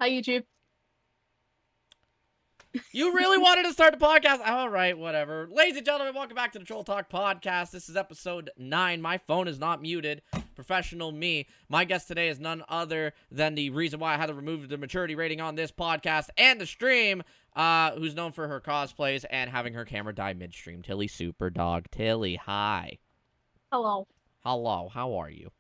Hi, YouTube. You really wanted to start the podcast? All right, whatever. Ladies and gentlemen, welcome back to the Troll Talk Podcast. This is episode 9. My phone is not muted. Professional me. My guest today is none other than the reason why I had to remove the maturity rating on this podcast and the stream, who's known for her cosplays and having her camera die midstream. TillySuperDog. Tilly, hi. Hello. Hello, how are you?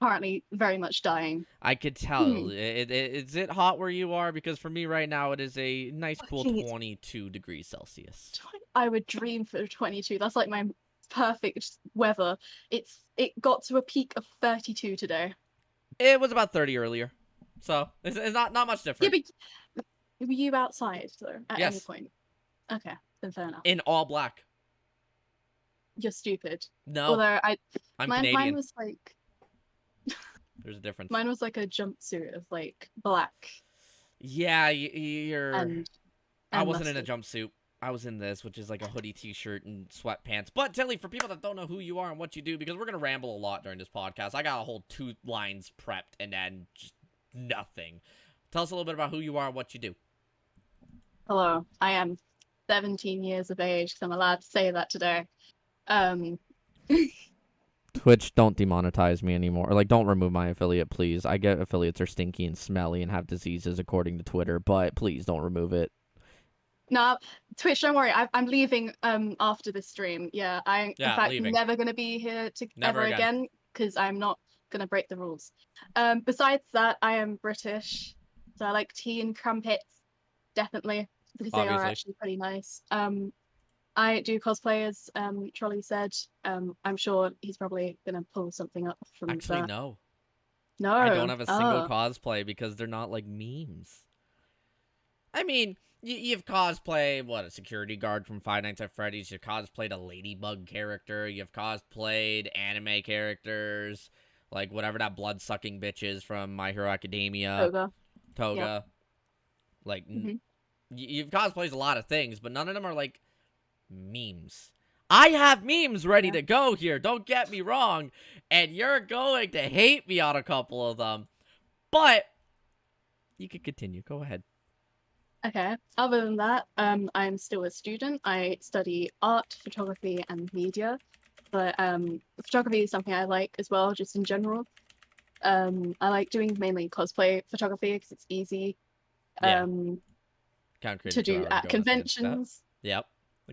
Currently very much dying. I could tell. Is it hot where you are? Because for me right now, it is a nice, cool Fucking 22 degrees Celsius. I would dream for 22. That's like my perfect weather. It got to a peak of 32 today. It was about 30 earlier. So, it's not much Yeah, different. but were you outside though at any Yes. point? Okay, then fair enough. In all black. You're stupid. No, Although I'm mine Canadian. was like There's a difference. mine was like a jumpsuit of like black Yeah, you're... and I wasn't in a mustard. jumpsuit. I was in this, which is like a hoodie t-shirt and sweatpants. But, Tilly, for people that don't know who you are and what you do, because we're going to ramble a lot during this podcast, I got a whole 2 lines prepped and then just nothing. Tell us a little bit about who you are and what you do. Hello, I am 17 years of age because I'm allowed to say that today. Twitch, don't demonetize me anymore. Or, like, don't remove my affiliate, please. I get affiliates are stinky and smelly and have diseases according to Twitter, but please don't remove it. No, Twitch, don't worry. I'm leaving after this stream. Yeah, in fact leaving. never gonna be here Never ever again because I'm not gonna break the rules. Besides that, I am British, so I like tea and crumpets, definitely, because they are Obviously. actually pretty nice. I do cosplayers, Trolleyzz said. I'm sure he's probably gonna pull something up from Actually, that. no. No. I don't have a single Oh. cosplay because they're not, like, memes. I mean, you've cosplayed, what, a security guard from Five Nights at Freddy's. You've cosplayed a Ladybug character. You've cosplayed anime characters. Like, whatever that blood-sucking bitch is from My Hero Academia. Toga. Like, you've cosplayed a lot of things, but none of them are, like, memes. I have memes ready to go here, don't get me wrong, and you're going to hate me on a couple of them, but you can continue. Go ahead. Okay. Other than that, I'm still a student. I study art, photography, and media. But photography is something I like as well, just in general. I like doing mainly cosplay photography because it's easy to do at conventions. Yep.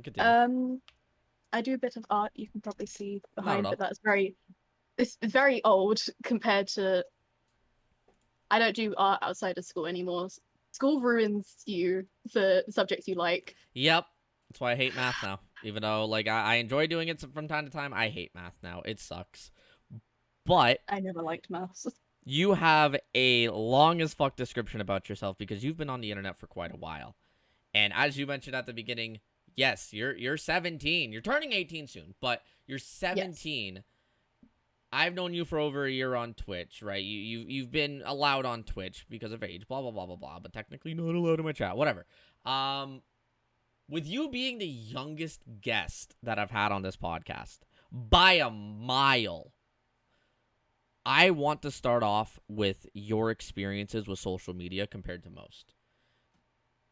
Continue. I do a bit of art. You can probably see Not behind, at all. but it's very old compared to. I don't do art outside of school anymore. School ruins you for subjects you like. Yep. That's why I hate math now. Even though, like, I enjoy doing it from time to time, I hate math now. It sucks. But I never liked maths. you have a long as fuck description about yourself because you've been on the internet for quite a while. And as you mentioned at the beginning, yes, you're 17. You're turning 18 soon, but you're 17. Yes. I've known you for over a year on Twitch, right? You've been allowed on Twitch because of age, blah blah blah blah blah, but technically not allowed in my chat. Whatever. With you being the youngest guest that I've had on this podcast by a mile, I want to start off with your experiences with social media compared to most.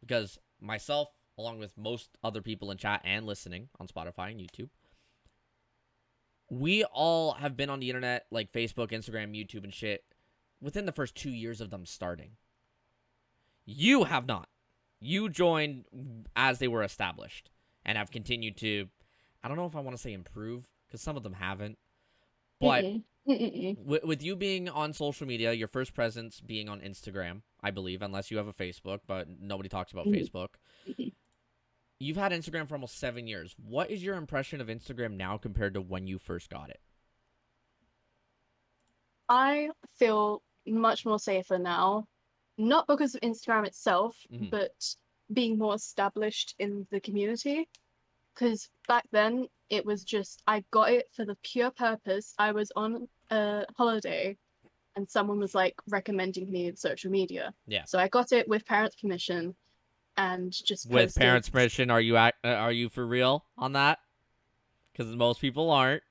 Because myself, along with most other people in chat and listening on Spotify and YouTube, we all have been on the internet, like Facebook, Instagram, YouTube, and shit, within the first 2 years of them starting. You have not. You joined as they were established and have continued to, I don't know if I want to say improve, because some of them haven't. But with you being on social media, your first presence being on Instagram, I believe, unless you have a Facebook, but nobody talks about Facebook. You've had Instagram for almost 7 years. What is your impression of Instagram now compared to when you first got it? I feel much more safer now. Not because of Instagram itself, but being more established in the community. Because back then, it was just, I got it for the pure purpose. I was on a holiday and someone was like recommending me social media. Yeah. So I got it with parents' permission and just with posted. Parents' permission. Are you for real on that? Because most people aren't.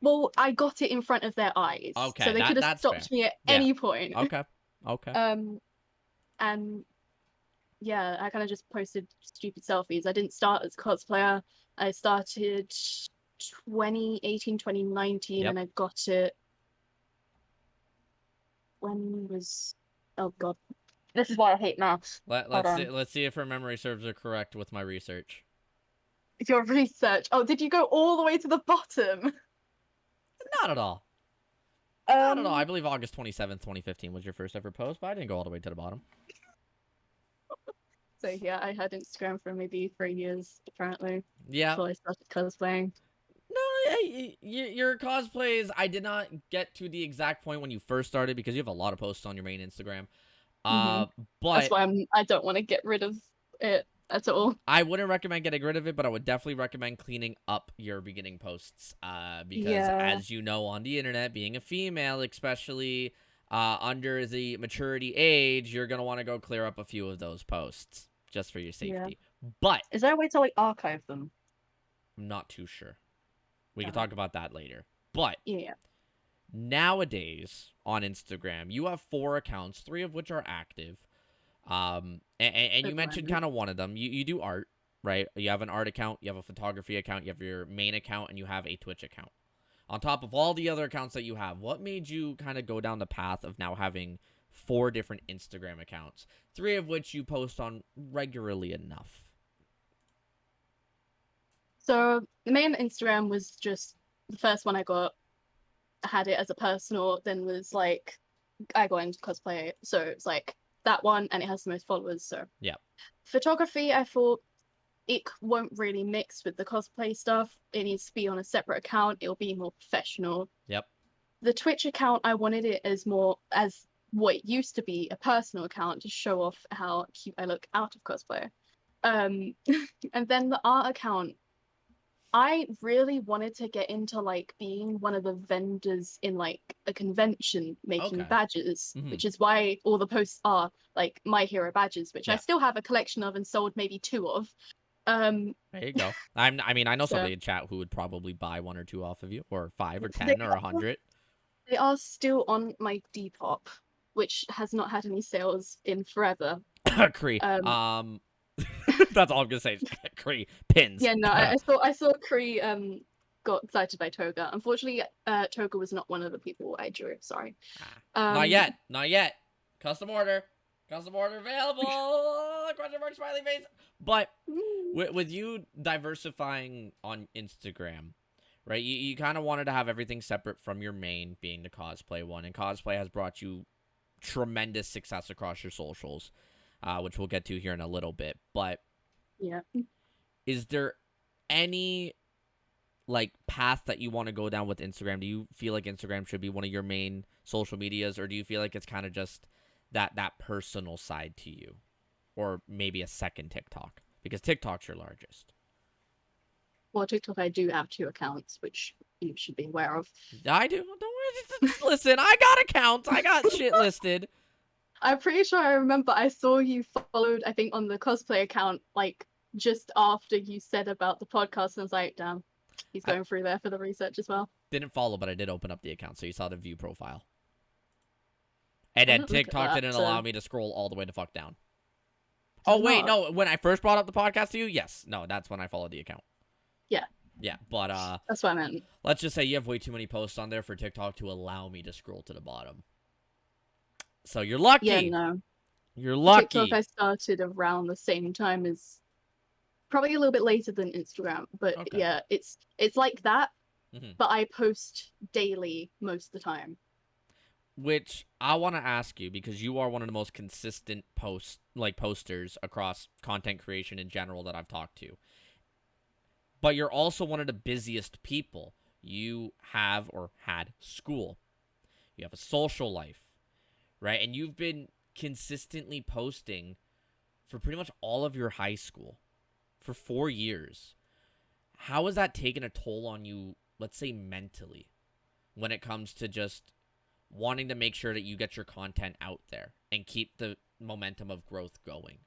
Well, I got it in front of their eyes. Okay, so they could have stopped fair. me at any point. Okay. Okay. And yeah, I kind of just posted stupid selfies. I didn't start as a cosplayer. I started 2018, 2019, Yep. and I got it when was, oh god, this is why I hate maths. Hold on. Let's see if her memory serves her correct with my research. Your research. Oh, did you go all the way to the bottom? Not at all. Not at all. I Um, believe August 27th, 2015 was your first ever post, but I didn't go all the way to the bottom. so yeah, I had Instagram for maybe 3 years, apparently, Yeah. until I started cosplaying. No, your cosplays, I did not get to the exact point when you first started because you have a lot of posts on your main Instagram. hmm Uh, That's but why I don't want to get rid of it at all. I wouldn't recommend getting rid of it, but I would definitely recommend cleaning up your beginning posts. Because Yeah, as you know, on the internet, being a female, especially under the maturity age, you're gonna want to go clear up a few of those posts just for your yeah. safety. But Is there a way to like archive them? I'm not too sure. We can Uh, talk about that later. But yeah, nowadays on Instagram, you have 4 accounts, 3 of which are active. And you at the mentioned moment. kind of one of them. You do art, right? You have an art account, you have a photography account, you have your main account, and you have a Twitch account. On top of all the other accounts that you have, what made you kind of go down the path of now having 4 different Instagram accounts, 3 of which you post on regularly enough? So the main Instagram was just the first one I got. I had it as a personal, then was like I got into cosplay, so it's like that one, and it has the most followers. So Yeah. photography, I thought it won't really mix with the cosplay stuff. It needs to be on a separate account. It'll be more professional. Yep. The Twitch account, I wanted it as more as what it used to be, a personal account to show off how cute I look out of cosplay. Um, and then the art account, I really wanted to get into like being one of the vendors in like a convention making Okay. badges, Mm-hmm. which is why all the posts are like my hero badges, which I Yeah. still have a collection of and sold maybe 2 of. Um, There you go. I mean, I know so somebody in chat who would probably buy 1 or 2 off of you, or 5 or they 10 or 100. they are still on my Depop, which has not had any sales in forever. Cree. Um, That's all I'm gonna say. Cree pins. yeah, no, I saw Kree got excited by Toga. Unfortunately, Toga was not one of the people I drew. Sorry. Not Um, yet. Not yet. Custom order. Custom order available. Question mark smiley face. But with you diversifying on Instagram, right? You kind of wanted to have everything separate from your main, being the cosplay one, and cosplay has brought you tremendous success across your socials, which we'll get to here in a little bit. But yeah. is there any like path that you want to go down with Instagram? Do you feel like Instagram should be one of your main social medias, or do you feel like it's kind of just that personal side to you, or maybe a second TikTok, because TikTok's your largest? Well, TikTok, I do have 2 accounts, which you should be aware of. I do. Don't worry. Listen, I got accounts. I got shit listed. I'm pretty sure I remember I saw you followed, I think, on the cosplay account, like just after you said about the podcast, and I was like, damn, he's I going through there for the research as well. didn't follow, but I did open up the account, so you saw the view profile. And I then didn't look at TikTok that. didn't allow me to scroll all the way the fuck down. Did Oh it wait, not? no. When I first brought up the podcast to you, yes, no, that's when I followed the account. Yeah, Yeah, but that's what I meant. let's just say you have way too many posts on there for TikTok to allow me to scroll to the bottom. So you're Yeah, lucky. no. You're TikTok I lucky. started around the same time as probably a little bit later than Instagram, but Okay. yeah, it's like that, Hmm. but I post daily most of the time. Which I want to ask you, because you are one of the most consistent posters across content creation in general that I've talked to. But you're also one of the busiest people. You have or had school. You have a social life, right? And you've been consistently posting for pretty much all of your high school for 4 years. How has that taken a toll on you, let's say mentally, when it comes to just wanting to make sure that you get your content out there and keep the momentum of growth going?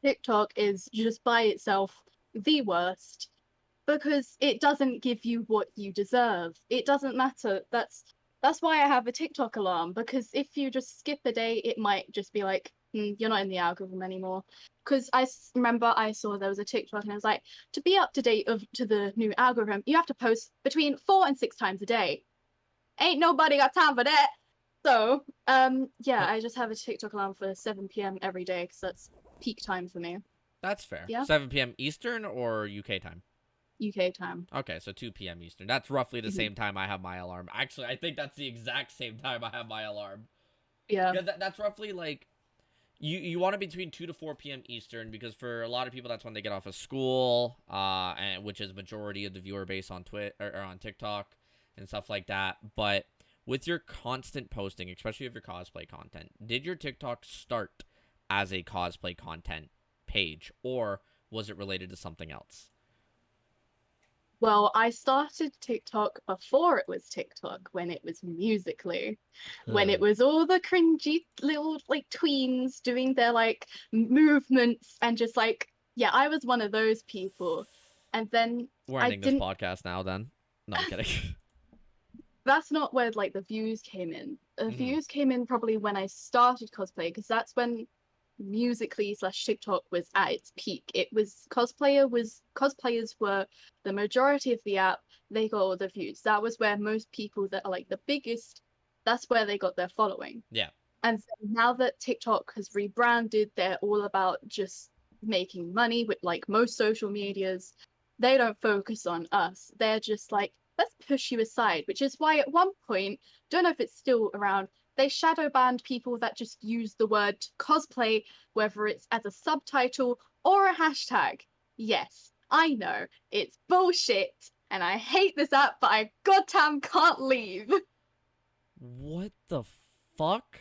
TikTok is just by itself the worst because it doesn't give you what you deserve. It doesn't matter. That's That's why I have a TikTok alarm, because if you just skip a day, it might just be like, you're not in the algorithm anymore. Because remember I saw there was a TikTok and I was like, to be up to date to the new algorithm, you have to post between 4 and 6 times a day. Ain't nobody got time for that. So, yeah, I just have a TikTok alarm for 7 p.m. every day because that's peak time for me. That's fair. Yeah, 7 p.m. Eastern or UK time? UK time. Okay, so 2 p.m. Eastern. That's roughly the Mm-hmm. same time I have my alarm. Actually, I think that's the exact same time I have my alarm. Yeah. Yeah, that's roughly like you want it between 2 to 4 p.m. Eastern because for a lot of people that's when they get off of school, and which is majority of the viewer base on or on TikTok and stuff like that. But with your constant posting, especially of your cosplay content, did your TikTok start as a cosplay content page or was it related to something else? Well, I started TikTok before it was TikTok, when it was Musically, when it was all the cringy little like tweens doing their like movements and just like, yeah, I was one of those people. And then We're I ending this didn't, podcast now then. No, I'm kidding. that's not where like the views came in. The Mm-hmm. views came in probably when I started cosplay, because that's when Musically slash TikTok was at its peak. It was cosplayers were the majority of the app. They got all the views. That was where most people that are like the biggest, that's where they got their following. Yeah. And so now that TikTok has rebranded, they're all about just making money with like most social medias. They don't focus on us. They're just like, let's push you aside, which is why at one point, don't know if it's still around, they shadow banned people that just use the word cosplay, whether it's as a subtitle or a hashtag. Yes, I know, it's bullshit, and I hate this app, but I goddamn can't leave. What the fuck?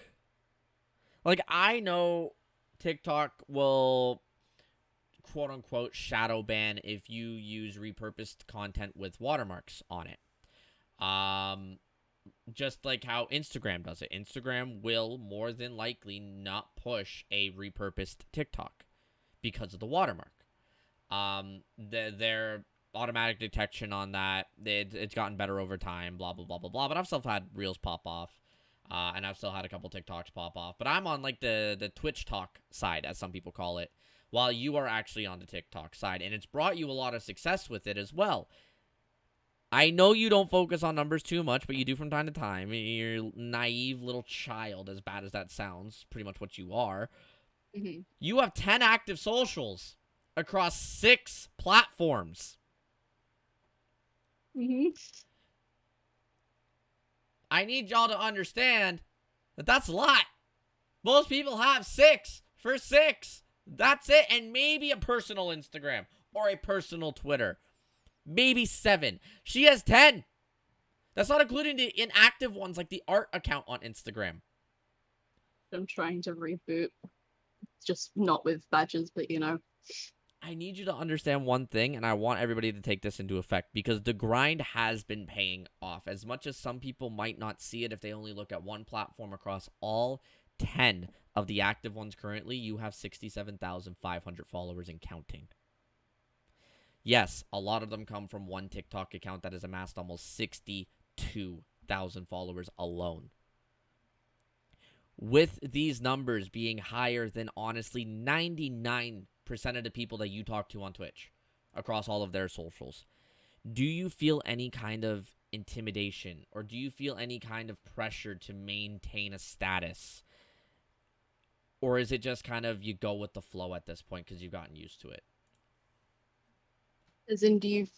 Like, I know TikTok will quote unquote shadow ban if you use repurposed content with watermarks on it. Just like how Instagram does it. Instagram will more than likely not push a repurposed TikTok because of the watermark. Their automatic detection on that, it's gotten better over time, blah, blah, blah, blah, blah. But I've still had Reels pop off. And I've still had a couple TikToks pop off. But I'm on like the Twitch talk side, as some people call it, while you are actually on the TikTok side. And it's brought you a lot of success with it as well. I know you don't focus on numbers too much, but you do from time to time. You're a naive little child, as bad as that sounds, pretty much what you are. Mm-hmm. You have 10 active socials across 6 platforms. Mm-hmm. I need y'all to understand that that's a lot. Most people have 6 for 6. That's it. And maybe a personal Instagram or a personal Twitter. Maybe 7. She has 10. That's not including the inactive ones like the art account on Instagram. I'm trying to reboot. Just not with badges, but you know. I need you to understand one thing, and I want everybody to take this into effect because the grind has been paying off. As much as some people might not see it if they only look at one platform across all 10 of the active ones currently, you have 67,500 followers and counting. Yes, a lot of them come from one TikTok account that has amassed almost 62,000 followers alone. With these numbers being higher than honestly 99% of the people that you talk to on Twitch across all of their socials, do you feel any kind of intimidation or do you feel any kind of pressure to maintain a status? Or is it just kind of you go with the flow at this point because you've gotten used to it? As in, do you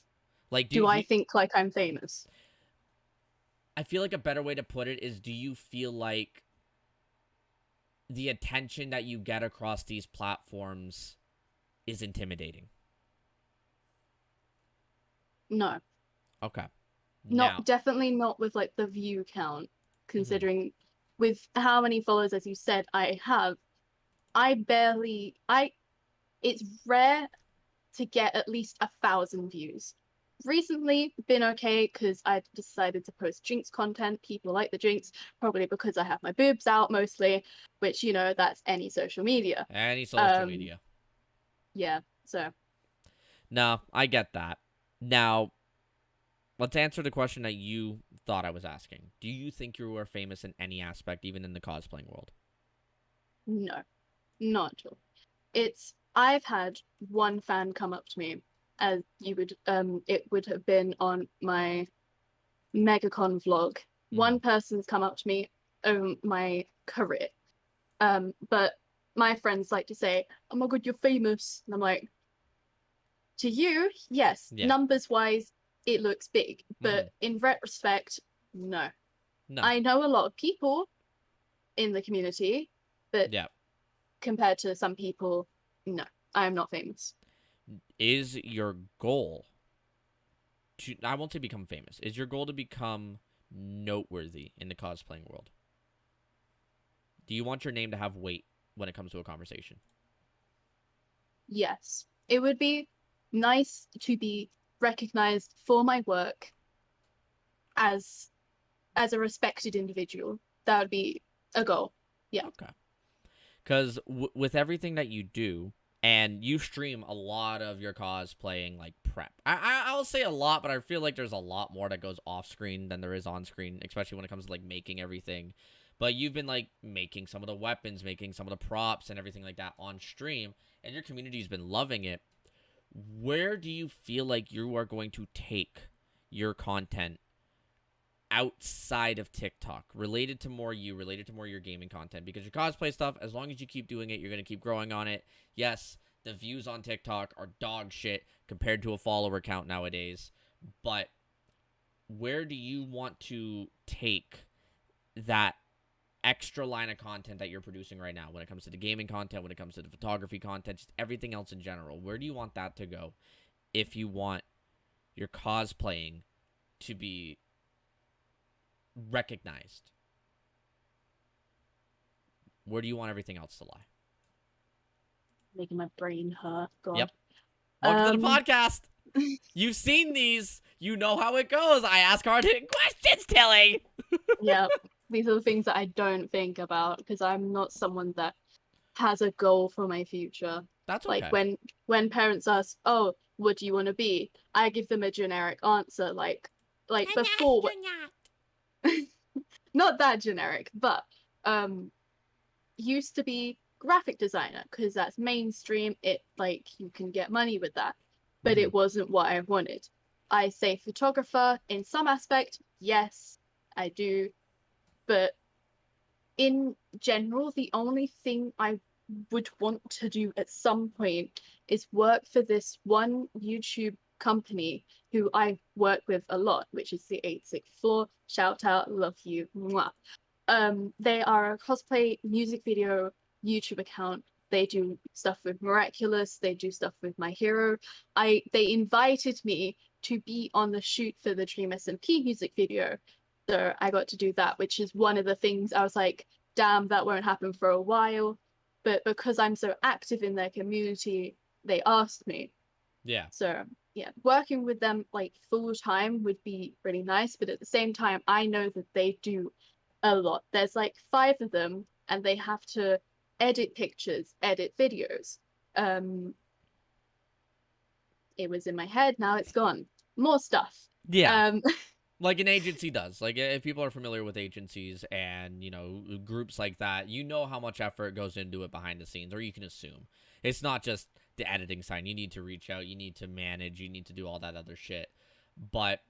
Like, do I think like I'm famous? I feel like a better way to put it is, do you feel like the attention that you get across these platforms is intimidating? No. Okay. Not Definitely not with like the view count, considering with how many followers, as you said, I have. It's rare to get at least 1,000 views. Recently been okay because I decided to post Jinx content. People like the Jinx, probably because I have my boobs out mostly, which, you know, that's any social media. Any social media. Yeah, so. No, I get that. Now, let's answer the question that you thought I was asking. Do you think you are famous in any aspect, even in the cosplaying world? No, not at all. I've had one fan come up to me, as you would it would have been on my MegaCon vlog. One person's come up to me over my career. But my friends like to say, "Oh my God, you're famous," and I'm like, to you, yes, Yeah. numbers wise, it looks big, Mm-hmm. but in retrospect, no. No. I know a lot of people in the community, but Yeah. compared to some people, no, I am not famous. Is your goal to, I won't say become famous, is your goal to become noteworthy in the cosplaying world? Do you want your name to have weight when it comes to a conversation? Yes, it would be nice to be recognized for my work as as a respected individual. That would be a goal. Yeah. Okay. Because with everything that you do, and you stream a lot of your cosplaying like prep. I'll say a lot, but I feel like there's a lot more that goes off screen than there is on screen, especially when it comes to like making everything. But you've been like making some of the weapons, making some of the props and everything like that on stream, and your community's been loving it. Where do you feel like you are going to take your content outside of TikTok, related to more you, related to more your gaming content? Because your cosplay stuff, as long as you keep doing it, you're going to keep growing on it. Yes, the views on TikTok are dog shit compared to a follower count nowadays, but where do you want to take that extra line of content that you're producing right now when it comes to the gaming content, when it comes to the photography content, just everything else in general? Where do you want that to go if you want your cosplaying to be recognized? Where do you want everything else to lie? Making my brain hurt. Yep. God. Welcome to the Um, podcast. You've seen these. You know how it goes. I ask hard-hitting questions, Tilly. yeah, these are the things that I don't think about because I'm not someone that has a goal for my future. That's Like okay. when parents ask, "Oh, what do you want to be?" I give them a generic answer, like An before, astronaut. not that generic, but um, used to be graphic designer because that's mainstream. It like you can get money with that, but Mm-hmm. it wasn't what I wanted. I say photographer in some aspect, yes, I do, but in general, the only thing I would want to do at some point is work for this one YouTube company who I work with a lot, which is the 864. Shout out, love you. Mwah. They are a cosplay music video YouTube account. They do stuff with Miraculous. They do stuff with My Hero. They invited me to be on the shoot for the Dream SMP music video. So I got to do that, which is one of the things I was like, damn, that won't happen for a while. But because I'm so active in their community, they asked me. Yeah. So yeah, working with them like full time would be really nice. But at the same time, I know that they do a lot. There's like 5 of them, and they have to edit pictures, edit videos. Um, it was in my head, now it's gone. More stuff. Yeah. Um, Like an agency does. Like if people are familiar with agencies and, you know, groups like that, you know how much effort goes into it behind the scenes, or you can assume. It's not just the editing side. You need to reach out, you need to manage, you need to do all that other shit. But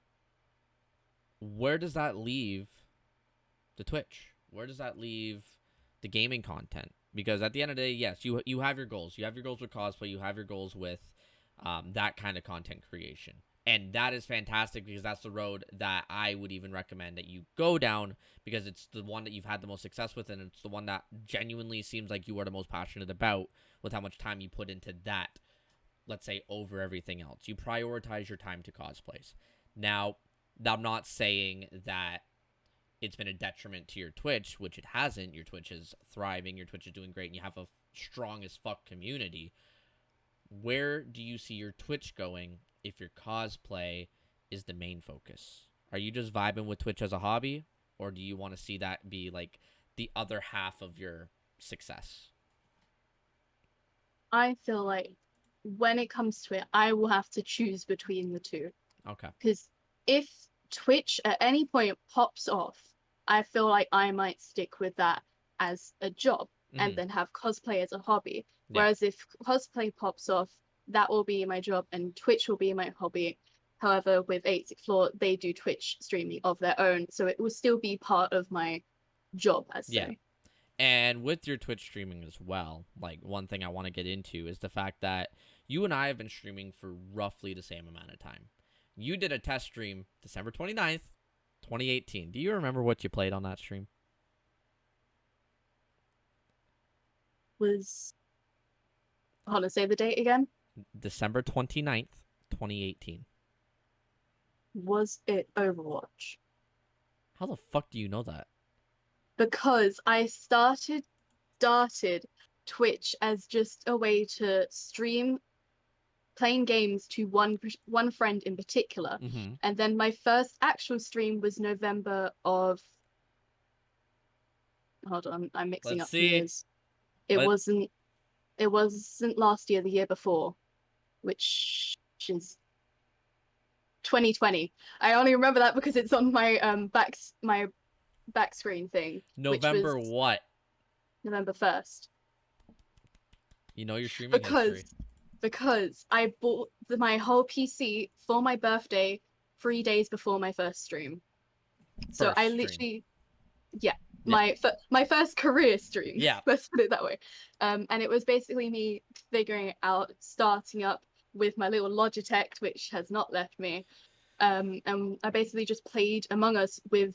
where does that leave the Twitch? Where does that leave the gaming content? Because at the end of the day, yes, you have your goals. You have your goals with cosplay. You have your goals with that kind of content creation. And that is fantastic because that's the road that I would even recommend that you go down, because it's the one that you've had the most success with, and it's the one that genuinely seems like you are the most passionate about with how much time you put into that, let's say, over everything else. You prioritize your time to cosplays. Now, I'm not saying that it's been a detriment to your Twitch, which it hasn't. Your Twitch is thriving, your Twitch is doing great, and you have a strong as fuck community. Where do you see your Twitch going if your cosplay is the main focus? Are you just vibing with Twitch as a hobby, or do you want to see that be like the other half of your success? I feel like when it comes to it, I will have to choose between the two. Okay. Because if Twitch at any point pops off, I feel like I might stick with that as a job and then have cosplay as a hobby. Yeah. Whereas if cosplay pops off, that will be my job and Twitch will be my hobby. However, with 86 Floor, they do Twitch streaming of their own, so it will still be part of my job, as say. And with your Twitch streaming as well, like one thing I want to get into is the fact that you and I have been streaming for roughly the same amount of time. You did a test stream December 29th, 2018. Do you remember what you played on that stream? Hold on, say the date again. December 29th, 2018. Was it Overwatch? How the fuck do you know that? Because I started Twitch as just a way to stream playing games to one friend in particular. And then my first actual stream was November of. Hold on, I'm mixing up years. It wasn't last year, the year before, which is 2020. I only remember that because it's on my back screen thing. November which was what? November 1st. You know your streaming history. Because I bought my whole PC for my birthday 3 days before my first stream. So I literally, my first career stream. Yeah. Let's put it that way. And it was basically me figuring it out, starting up with my little Logitech, which has not left me. And I basically just played Among Us with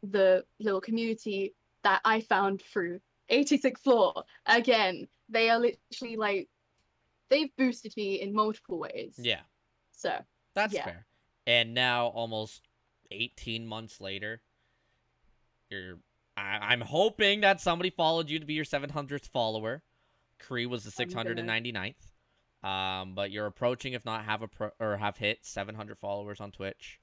the little community that I found through 86 Floor. Again, they are literally like, they've boosted me in multiple ways. Yeah. So that's fair. And now, almost 18 months later, I'm hoping that somebody followed you to be your 700th follower. Kree was the 699th. But you're approaching, if not have hit 700 followers on Twitch.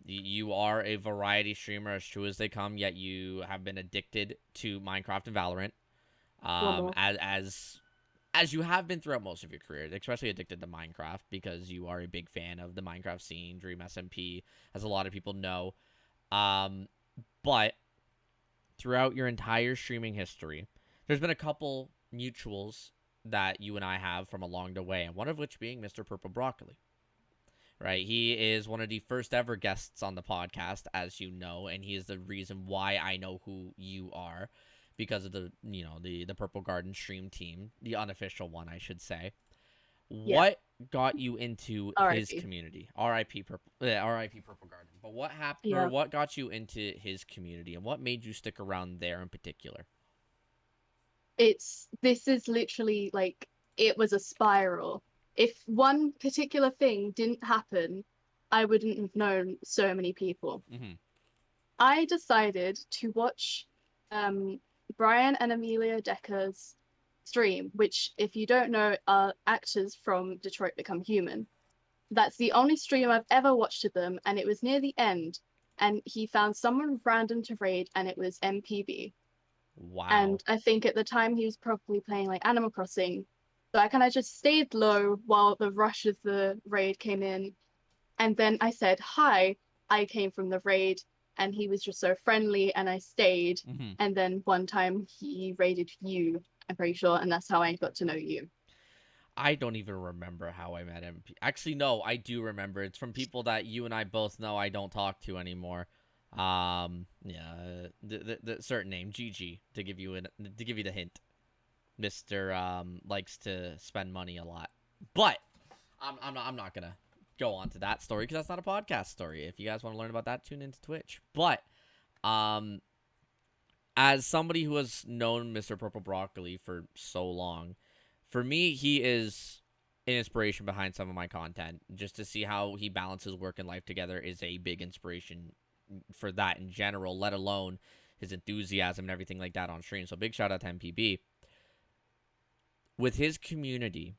You are a variety streamer, as true as they come, yet you have been addicted to Minecraft and Valorant. As you have been throughout most of your career, especially addicted to Minecraft because you are a big fan of the Minecraft scene, Dream SMP, as a lot of people know. But throughout your entire streaming history, there's been a couple mutuals that you and I have from along the way, and one of which being Mr. Purple Broccoli. Right? He is one of the first ever guests on the podcast, as you know, and he is the reason why I know who you are, because of the Purple Garden stream team, the unofficial one, I should say. What got you into his community? R.I.P. Purple Garden. But what happened, or what got you into his community, and what made you stick around there in particular? This is literally like, it was a spiral. If one particular thing didn't happen, I wouldn't have known so many people. I decided to watch Brian and Amelia Decker's stream, which, if you don't know, are actors from Detroit Become Human. That's the only stream I've ever watched of them, and it was near the end, and he found someone random to raid, and it was MPB. Wow. And I think at the time he was probably playing like Animal Crossing. So I kind of just stayed low while the rush of the raid came in. And then I said, hi, I came from the raid. And he was just so friendly, and I stayed. And then one time he raided you, I'm pretty sure. And that's how I got to know you. I don't even remember how I met him. Actually, no, I do remember. It's from people that you and I both know I don't talk to anymore. The certain name, GG, to give you the hint. Mr. Likes to spend money a lot, but I'm not gonna go on to that story because that's not a podcast story. If you guys want to learn about that, tune into Twitch. But as somebody who has known Mr. Purple Broccoli for so long, for me, he is an inspiration behind some of my content. Just to see how he balances work and life together is a big inspiration for that in general, let alone his enthusiasm and everything like that on stream. So big shout out to MPB. With his community,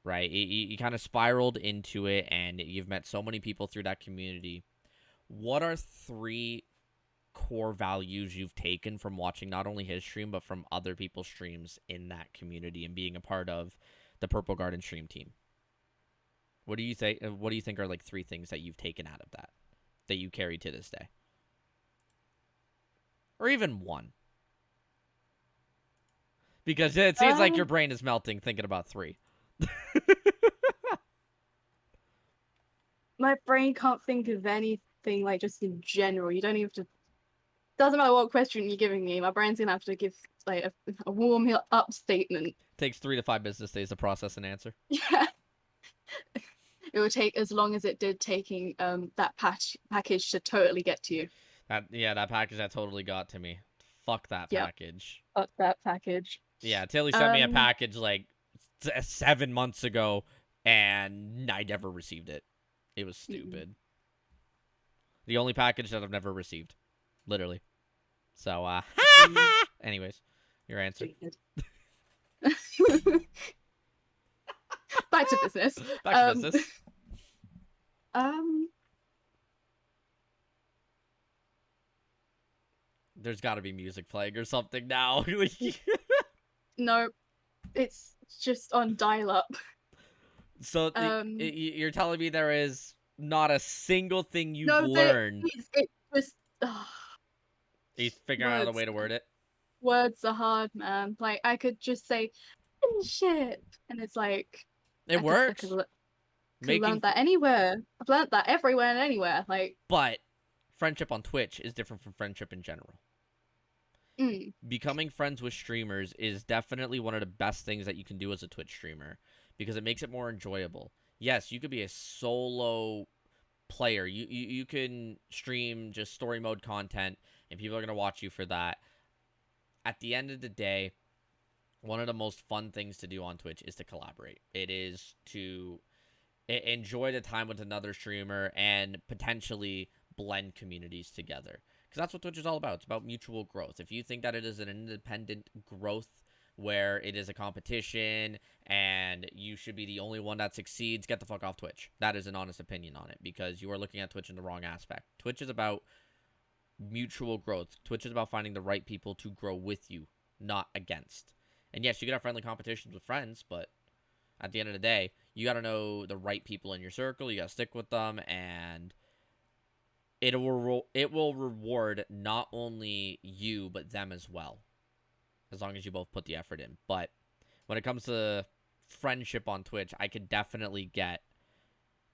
right, you kind of spiraled into it, and you've met so many people through that community. What are 3 core values you've taken from watching not only his stream, but from other people's streams in that community and being a part of the Purple Garden stream team? What do you think are like 3 things that you've taken out of that? that you carry to this day? Or even one? Because it seems like your brain is melting thinking about 3. My brain can't think of anything, like, just in general. You don't even have to... Doesn't matter what question you're giving me, my brain's gonna have to give, like, a warm up statement. Takes 3 to 5 business days to process an answer. Yeah. It would take as long as it did taking that package to totally get to you. That package that totally got to me. Fuck that package. Fuck that package. Yeah, Tilly sent me a package like 7 months ago, and I never received it. It was stupid. The only package that I've never received. Literally. So, anyways, your answer. Back to business. Back to business. There's got to be music playing or something now. No, it's just on dial-up. So you're telling me there is not a single thing you've learned? It just... He's figuring out a way to word it. Words are hard, man. Like, I could just say, friendship, and it's like... It works. I could learn that anywhere. I've learned that everywhere and anywhere. Like, but friendship on Twitch is different from friendship in general. Becoming friends with streamers is definitely one of the best things that you can do as a Twitch streamer, because it makes it more enjoyable. Yes, you could be a solo player. You can stream just story mode content, and people are going to watch you for that. At the end of the day, one of the most fun things to do on Twitch is to collaborate. It is to enjoy the time with another streamer and potentially blend communities together. Because that's what Twitch is all about. It's about mutual growth. If you think that it is an independent growth where it is a competition and you should be the only one that succeeds, get the fuck off Twitch. That is an honest opinion on it, because you are looking at Twitch in the wrong aspect. Twitch is about mutual growth. Twitch is about finding the right people to grow with you, not against. And yes, you can have friendly competitions with friends, but at the end of the day, you got to know the right people in your circle. You got to stick with them, and it will reward not only you, but them as well, as long as you both put the effort in. But when it comes to friendship on Twitch, I could definitely get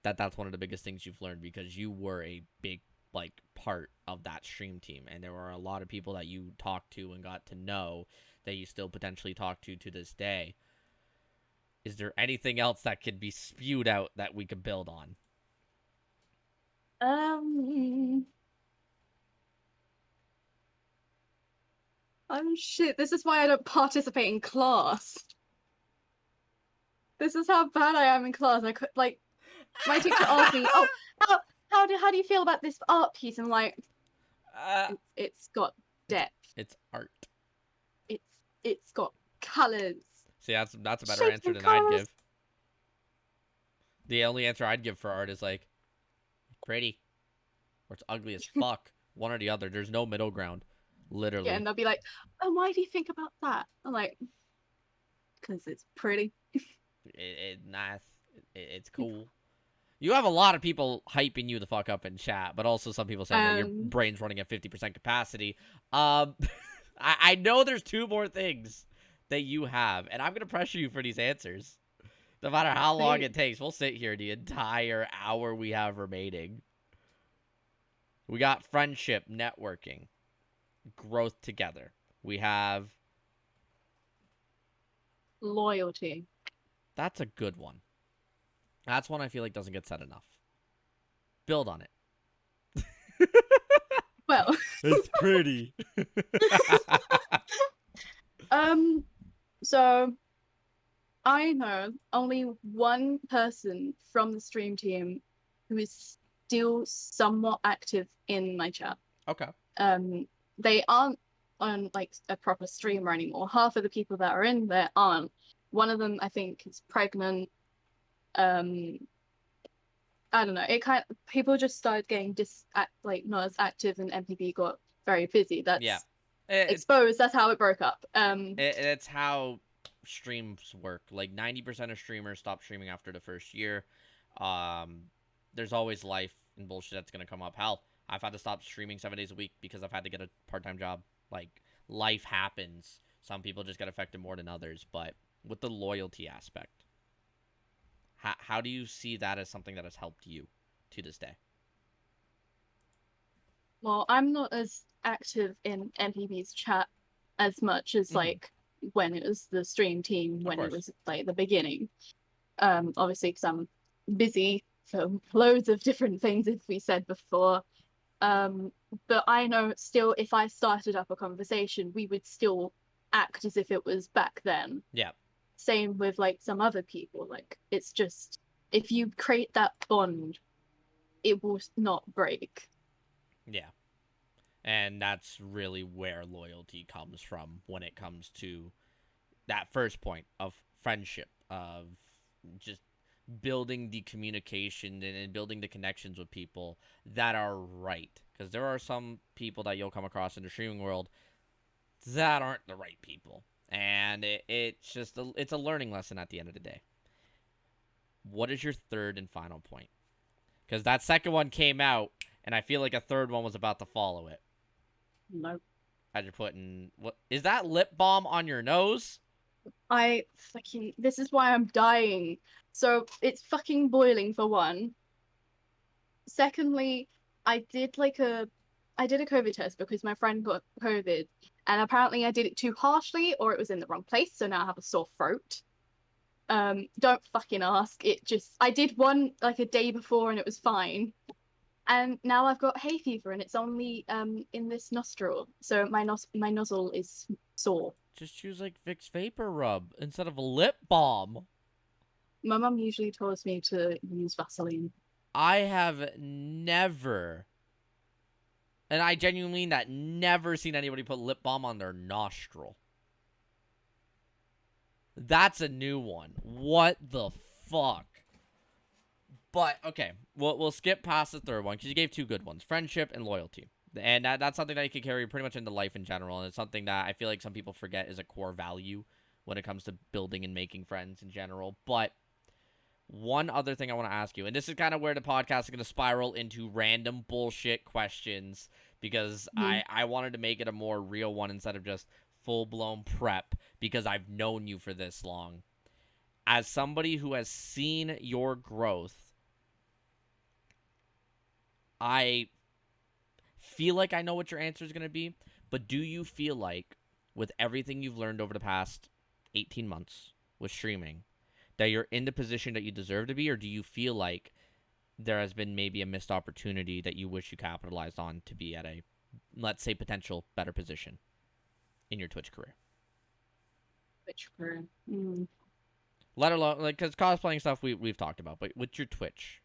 that that's one of the biggest things you've learned, because you were a big, like, part of that stream team, and there were a lot of people that you talked to and got to know that you still potentially talk to this day. Is there anything else that could be spewed out that we could build on? Oh shit, this is why I don't participate in class. This is how bad I am in class. I could, like, my teacher asked me, oh, how do you feel about this art piece? And I'm like, it's got depth. It's art. It's got colors. See, that's a better answer than I'd give. The only answer I'd give for art is like, pretty, or it's ugly as fuck. One or the other. There's no middle ground. Literally. Yeah, and they'll be like, oh, why do you think about that? I'm like, because it's pretty. It's nice. It's cool. You have a lot of people hyping you the fuck up in chat, but also some people saying that your brain's running at 50% capacity. I know there's 2 more things that you have, and I'm going to pressure you for these answers. No matter how long it takes, we'll sit here the entire hour we have remaining. We got friendship, networking, growth together. We have loyalty. That's a good one. That's one I feel like doesn't get said enough. Build on it. Well, it's pretty. So I know only one person from the stream team who is still somewhat active in my chat. Okay. They aren't on, like, a proper streamer anymore. Half of the people that are in there aren't. One of them, I think, is pregnant. I don't know. People just started getting not as active, and MPB got very busy. That's exposed. That's how it broke up. It's how streams work. Like 90% of streamers stop streaming after the first year. There's always life and bullshit that's gonna come up. Hell, I've had to stop streaming 7 days a week because I've had to get a part-time job. Like, life happens. Some people just get affected more than others. But with the loyalty aspect, how do you see that as something that has helped you to this day? Well, I'm not as active in MPB's chat as much as like when it was the stream team, Of when it course. was like the beginning. Obviously because I'm busy for loads of different things, as we said before. But I know still if I started up a conversation, we would still act as if it was back then. Yeah. Same with like some other people. Like it's just if you create that bond, it will not break. Yeah. And that's really where loyalty comes from when it comes to that first point of friendship, of just building the communication and building the connections with people that are right. Because there are some people that you'll come across in the streaming world that aren't the right people. And it's a learning lesson at the end of the day. What is your third and final point? Because that second one came out, and I feel like a third one was about to follow it. No. Had you putting what is that lip balm on your nose? I fucking this is why I'm dying. So it's fucking boiling for one. Secondly, I did like a I did a COVID test because my friend got COVID and apparently I did it too harshly or it was in the wrong place, so now I have a sore throat. Don't fucking ask. It just I did one like a day before and it was fine. And now I've got hay fever and it's only in this nostril. So my nozzle is sore. Just choose like Vicks Vapor Rub instead of a lip balm. My mum usually tells me to use Vaseline. I have never, and I genuinely mean that, never seen anybody put lip balm on their nostril. That's a new one. What the fuck? But okay, we'll skip past the third one because you gave two good ones: friendship and loyalty. And that's something that you can carry pretty much into life in general, and it's something that I feel like some people forget is a core value when it comes to building and making friends in general. But one other thing I want to ask you, and this is kind of where the podcast is going to spiral into random bullshit questions because I wanted to make it a more real one instead of just full-blown prep because I've known you for this long. As somebody who has seen your growth, I feel like I know what your answer is going to be, but do you feel like with everything you've learned over the past 18 months with streaming that you're in the position that you deserve to be, or do you feel like there has been maybe a missed opportunity that you wish you capitalized on to be at a, let's say, potential better position in your Twitch career? Twitch career. Let alone, like, because cosplaying stuff we've talked about, but with your Twitch.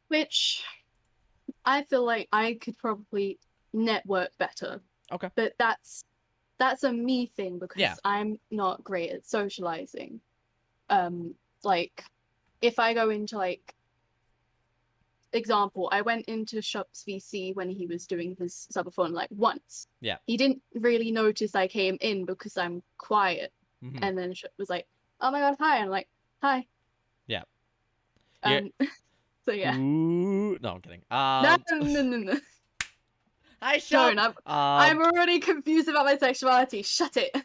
Which I feel like I could probably network better. Okay. But that's a me thing because Yeah. I'm not great at socializing. Like if I go into like example, I went into Shops VC when he was doing his subathon like once. Yeah. He didn't really notice I came in because I'm quiet. Mm-hmm. And then Shop was like, "Oh my god, hi." I'm like, "Hi." Yeah. So yeah. Ooh. No, I'm kidding. No. Hi, Shop. Don't. I'm already confused about my sexuality. Shut it.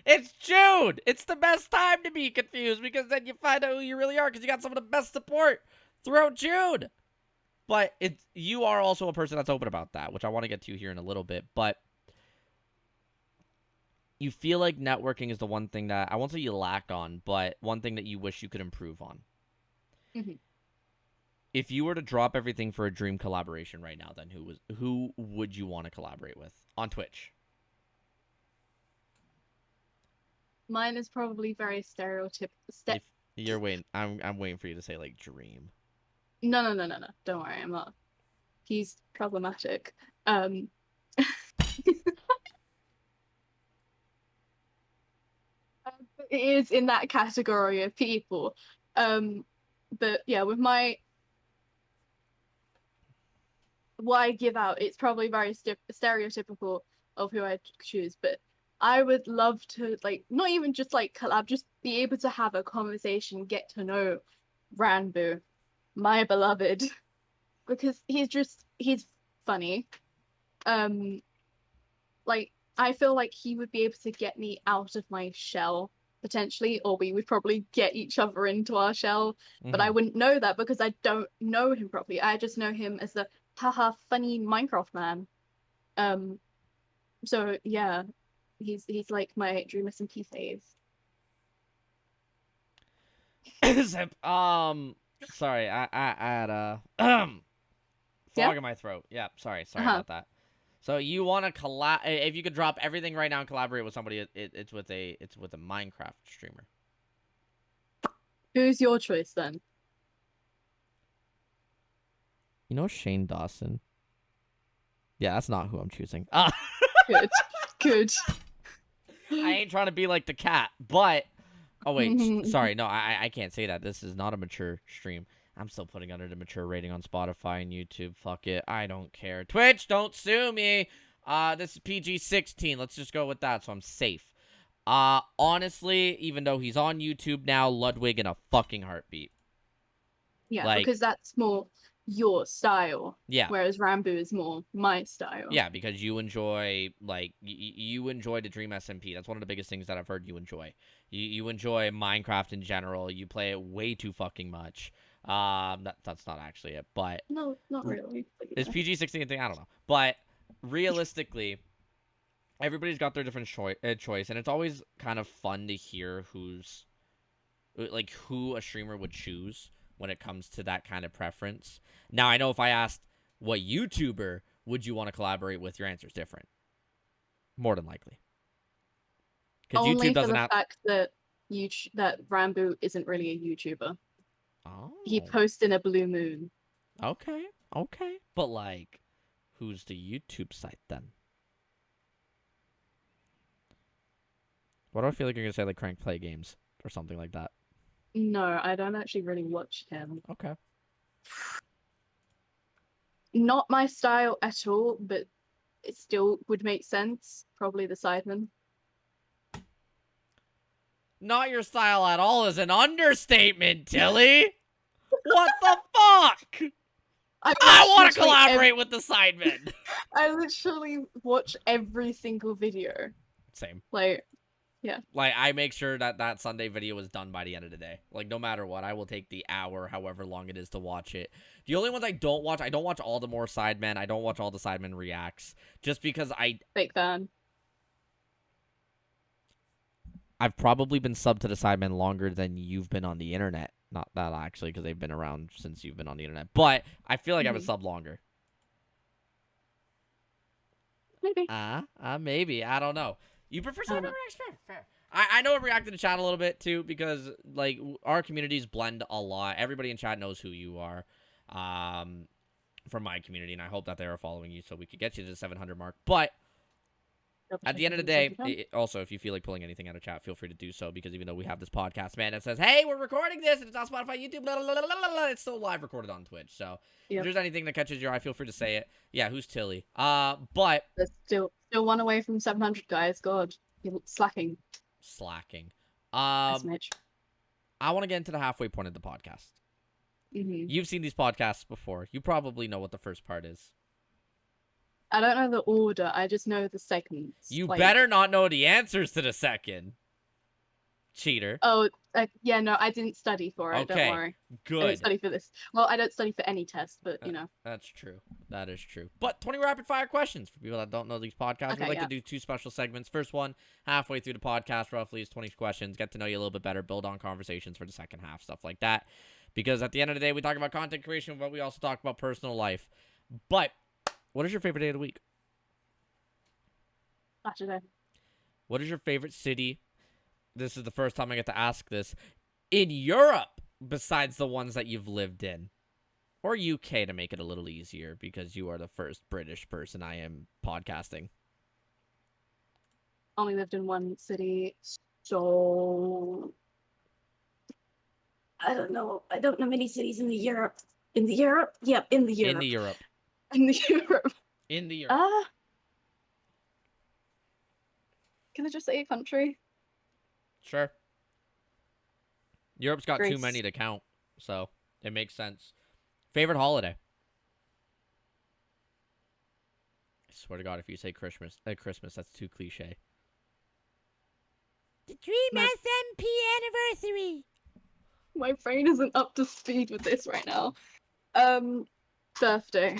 It's June. It's the best time to be confused because then you find out who you really are because you got some of the best support throughout June. But you are also a person that's open about that, which I want to get to here in a little bit. But you feel like networking is the one thing that I won't say you lack on, but one thing that you wish you could improve on. Mm-hmm. If you were to drop everything for a dream collaboration right now, then who would you want to collaborate with on Twitch? Mine is probably very stereotypical. You're waiting. I'm waiting for you to say like dream. No. Don't worry, I'm not. He's problematic. It is in that category of people. But yeah, with what I give out, it's probably very stereotypical of who I choose. But I would love to like not even just like collab, just be able to have a conversation, get to know Ranboo. my beloved, because he's funny. Like I feel like he would be able to get me out of my shell potentially, or we would probably get each other into our shell. But I wouldn't know that because I don't know him properly. I just know him as the haha funny Minecraft man. Um, so yeah, he's like my Dream SMP phase. Zip. Sorry, I had a Yeah. frog in my throat. Yeah, sorry Uh-huh. about that. So you want to collab? If you could drop everything right now and collaborate with somebody, it's with a Minecraft streamer. Who's your choice then? You know Shane Dawson? Yeah, that's not who I'm choosing. Good. Good. I ain't trying to be like the cat, but oh wait, sorry, no, I can't say that. This is not a mature stream. I'm still putting under the mature rating on Spotify and YouTube. Fuck it, I don't care. Twitch, don't sue me. This is PG-16. Let's just go with that, so I'm safe. Honestly, even though he's on YouTube now, Ludwig in a fucking heartbeat. Yeah, Like, because that's more your style. yeah. Whereas Rambo is more my style. Yeah, because you enjoy, like, you enjoy the Dream SMP. That's one of the biggest things that I've heard you enjoy. You enjoy Minecraft in general. You play it way too fucking much. That's not actually it, but No, not really. this PG-16 thing, I don't know. But realistically, everybody's got their different choice, and it's always kind of fun to hear who a streamer would choose when it comes to that kind of preference. Now, I know if I asked what YouTuber would you want to collaborate with, your answer is different. More than likely. Because Only YouTube for doesn't the have... fact that Rambo isn't really a YouTuber. Oh. He posts in a blue moon. Okay. But, like, who's the YouTube site then? Why do I feel like you're going to say, like, Crank Play Games or something like that? No, I don't actually really watch him. Okay. Not my style at all, but it still would make sense. Probably the Sidemen. Not your style at all is an understatement, Tilly. What the fuck? I want to collaborate with the Sidemen. I literally watch every single video. Same. Like, yeah. Like, I make sure that Sunday video is done by the end of the day. Like, no matter what, I will take the hour, however long it is to watch it. The only ones I don't watch all the more Sidemen. I don't watch all the Sidemen reacts. Just because Fake fan. I've probably been subbed to the Sidemen longer than you've been on the internet. Not that actually, because they've been around since you've been on the internet. But I feel like I've been subbed longer. Maybe. Maybe. I don't know. You prefer Sidemen reacts? Fair. I know I'm reacting to chat a little bit, too, because, like, our communities blend a lot. Everybody in chat knows who you are from my community, and I hope that they are following you so we could get you to the 700 mark. But at the end of the day, also, if you feel like pulling anything out of chat, feel free to do so, because even though we have this podcast, man, it says, hey, we're recording this, and it's on Spotify, YouTube, blah, blah, blah, blah, blah, it's still live recorded on Twitch. So if there's anything that catches your eye, feel free to say it. Yeah, who's Tilly? But there's still one away from 700, guys. God, you're slacking. I want to get into the halfway point of the podcast. You've seen these podcasts before. You probably know what the first part is. I don't know the order. I just know the segments. You better not know the answers to the second. Cheater. Oh, yeah, no, I didn't study for it. Okay, don't worry. Good. I didn't study for this. Well, I don't study for any test, but, you know. That's true. That is true. But 20 rapid-fire questions for people that don't know these podcasts. Okay, we like to do 2 special segments. First one, halfway through the podcast, roughly, is 20 questions. Get to know you a little bit better. Build on conversations for the second half, stuff like that. Because at the end of the day, we talk about content creation, but we also talk about personal life. But what is your favorite day of the week? Saturday. What is your favorite city? This is the first time I get to ask this. In Europe, besides the ones that you've lived in. Or UK to make it a little easier, because you are the first British person I am podcasting. Only lived in one city, so I don't know. I don't know many cities in the Europe. In the Europe? Yep, in the Europe. In the Europe. In the Europe. In the Europe. Can I just say a country? Sure. Europe's got too many to count, so it makes sense. Favorite holiday? I swear to God, if you say Christmas, that's too cliche. The Dream My SMP anniversary. my brain isn't up to speed with this right now. Birthday.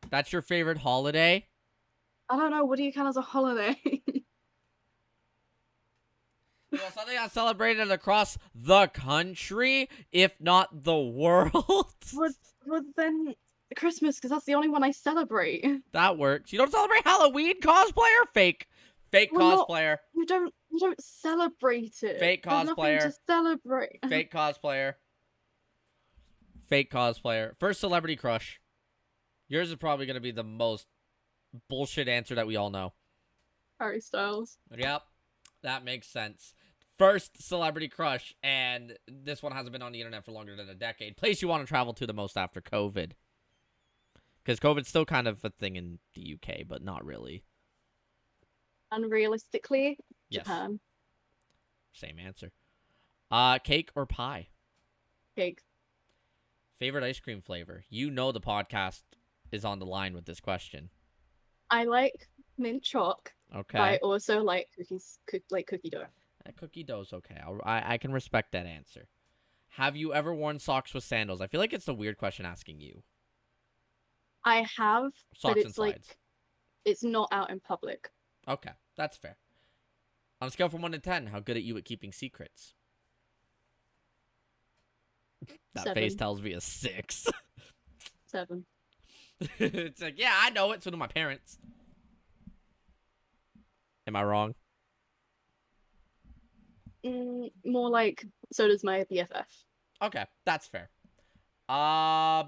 That's your favorite holiday? I don't know. What do you count as a holiday? You know, something that's celebrated across the country, if not the world. Well, then Christmas, because that's the only one I celebrate. That works. You don't celebrate Halloween, cosplayer? Fake. Fake Well, not cosplayer. you don't celebrate it. Fake There's nothing to cosplayer. celebrate. Fake cosplayer. Fake cosplayer. First celebrity crush. Yours is probably going to be the most bullshit answer that we all know. Harry Styles. Yep. That makes sense. First celebrity crush, and this one hasn't been on the internet for longer than a decade. Place you want to travel to the most after COVID. Because COVID's still kind of a thing in the UK, but not really. Unrealistically, Yes. Japan. Same answer. Cake or pie? Cake. Favorite ice cream flavor? You know the podcast is on the line with this question. I like mint choc. Okay. But I also like cookie dough. Cookie dough's okay. I can respect that answer. Have you ever worn socks with sandals? I feel like it's a weird question asking you. I have, Socks but and it's slides. like it's not out in public. Okay, that's fair. On a scale from 1 to 10, how good are you at keeping secrets? That 7. face tells me a 6. 7. It's like, yeah, I know it. So do my parents. Am I wrong? More like so does my BFF. Okay, that's fair.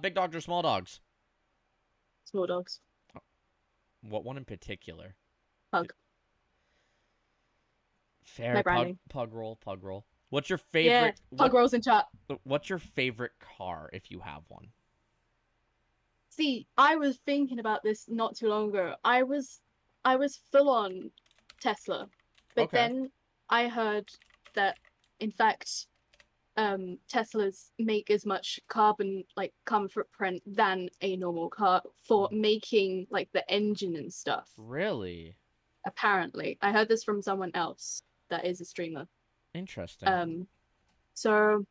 Big dogs or small dogs? Small dogs. What one in particular? Pug. Fair. My Pug branding. roll. What's your favorite? Yeah, pug rolls in chat. What's your favorite car if you have one? See, I was thinking about this not too long ago. I was full on Tesla, but Okay. then I heard that in fact, Teslas make as much carbon footprint than a normal car for making like the engine and stuff. Really? Apparently, I heard this from someone else that is a streamer. Interesting. So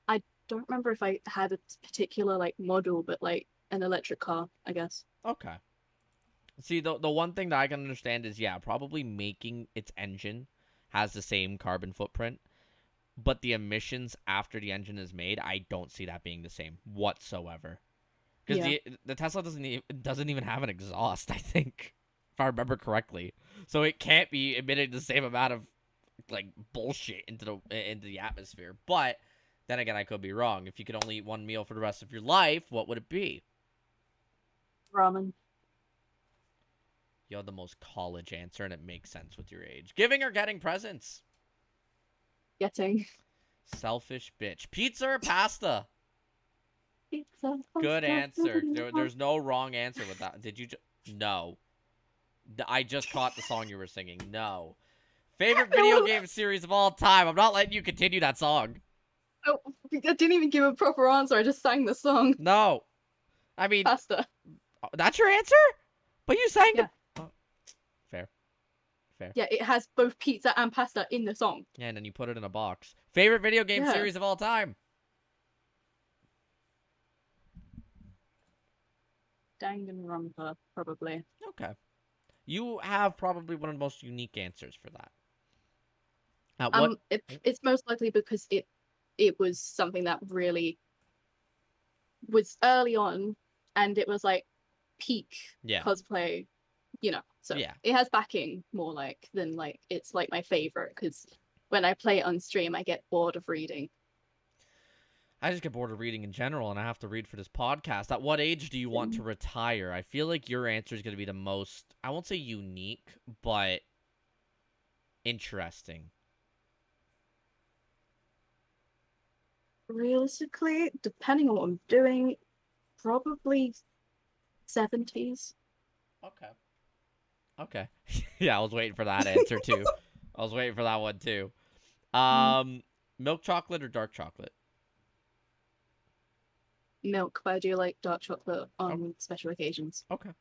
I don't remember if I had a particular like model, but like an electric car, I guess. Okay. See, the one thing that I can understand is, yeah, probably making its engine has the same carbon footprint, but the emissions after the engine is made, I don't see that being the same whatsoever. Because the Tesla doesn't even have an exhaust, I think, if I remember correctly. So it can't be emitting the same amount of like bullshit into the atmosphere. But then again, I could be wrong. If you could only eat one meal for the rest of your life, what would it be? Ramen. You have the most college answer, and it makes sense with your age. Giving or getting presents? Getting. Selfish bitch. Pizza or pasta? Pizza. Good answer. There's no wrong answer with that. Did you No. I just caught the song you were singing. No. Favorite video game series of all time? I'm not letting you continue that song. Oh, I didn't even give a proper answer. I just sang the song. No. I mean... Pasta. That's your answer? But you sang Yeah. Oh. Fair. Yeah, it has both pizza and pasta in the song. Yeah, and then you put it in a box. Favorite video game Yeah. series of all time? Danganronpa, probably. Okay. You have probably one of the most unique answers for that. It's most likely because it was something that really was early on, and it was like peak cosplay, So it has backing more like than like it's like my favorite, because when I play it on stream, I get bored of reading. I just get bored of reading in general, and I have to read for this podcast. At what age do you want to retire? I feel like your answer is going to be the most, I won't say unique, but interesting. Realistically, depending on what I'm doing, probably 70s. Okay. Yeah, I was waiting for that answer too. I was waiting for that one too. Milk chocolate or dark chocolate? milk, but I do like dark chocolate Oh, on special occasions. okay.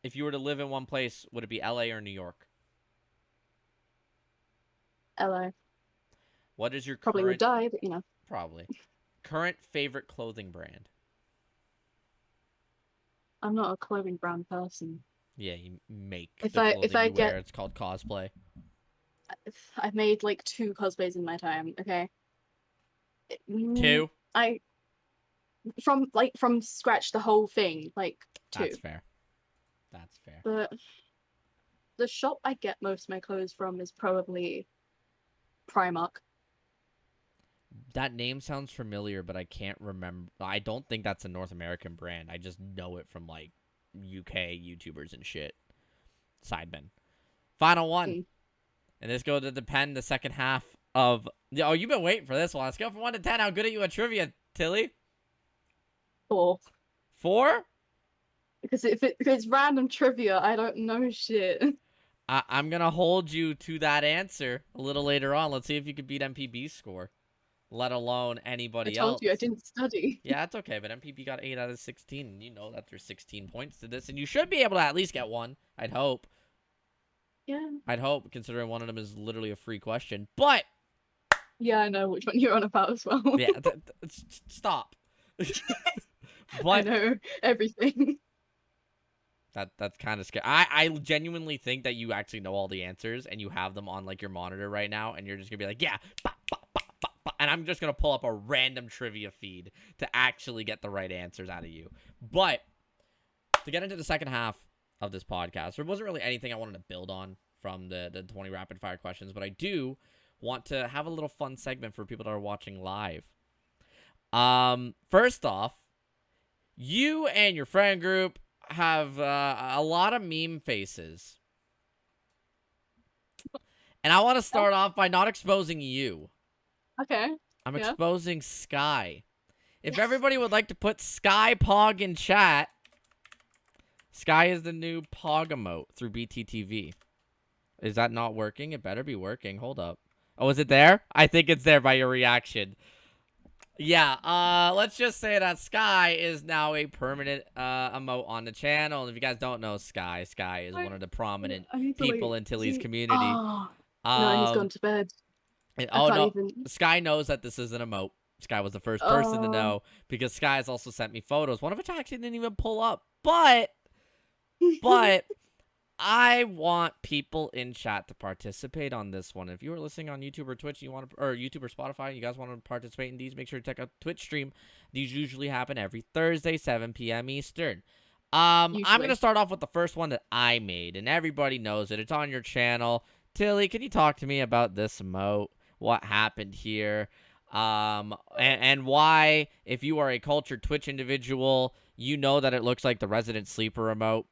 If you were to live in one place, would it be LA or New York? LA. What is your Probably would current, die, but you know. probably, current favorite clothing brand? I'm not a clothing brand person. Yeah, you make If the I clothing you get, wear. It's called cosplay. I've made like 2 cosplays in my time. Okay, mm, Two? I from scratch the whole thing, like That's 2. fair. That's fair. But the shop I get most of my clothes from is probably Primark. That name sounds familiar, but I can't remember. I don't think that's a North American brand. I just know it from like UK YouTubers and shit. Sidemen. Final one. Mm. And this goes to depend the second half of. Oh, you've been waiting for this one. Let's go from 1 to 10. How good are you at trivia, Tilly? 4. 4? Because if it's random trivia, I don't know shit. I'm going to hold you to that answer a little later on. Let's see if you can beat MPB's score, let alone I anybody told else. you I didn't study. Yeah, that's okay, but MPB got 8 out of 16, and you know that there's 16 points to this, and you should be able to at least get one, I'd hope. Yeah. I'd hope, considering one of them is literally a free question. But Yeah, I know which one you're on about as well. yeah, stop. I But know everything. that's kind of scary. I genuinely think that you actually know all the answers, and you have them on like your monitor right now, and you're just gonna be like, yeah, bah, bah, bah, bah, bah, and I'm just gonna pull up a random trivia feed to actually get the right answers out of you. But to get into the second half of this podcast, there wasn't really anything I wanted to build on from the 20 rapid fire questions, but I do want to have a little fun segment for people that are watching live. First off, you and your friend group have a lot of meme faces. And I want to start off by not exposing you. Okay. I'm Yeah. exposing Sky. If Yes. everybody would like to put Sky Pog in chat, Sky is the new Pog emote through BTTV. Is that not working? It better be working. Hold up. Oh, is it there? I think it's there by your reaction. Yeah, let's just say that Sky is now a permanent emote on the channel. And if you guys don't know Sky, Sky is one of the prominent I need to people wait. in Tilly's See. community. Oh no, he's Um, gone to bed. I oh can't no, even. Sky knows that this is an emote. Sky was the first person to Oh. know because Sky has also sent me photos, one of which I actually didn't even pull up. But I want people in chat to participate on this one. If you are listening on YouTube or Twitch, or YouTube or Spotify, you guys want to participate in these, make sure to check out Twitch stream. These usually happen every Thursday, 7 p.m. Eastern. I'm gonna start off with the first one that I made, and everybody knows it. It's on your channel. Tilly, can you talk to me about this emote? What happened here? And why, if you are a cultured Twitch individual, you know that it looks like the Resident Sleeper emote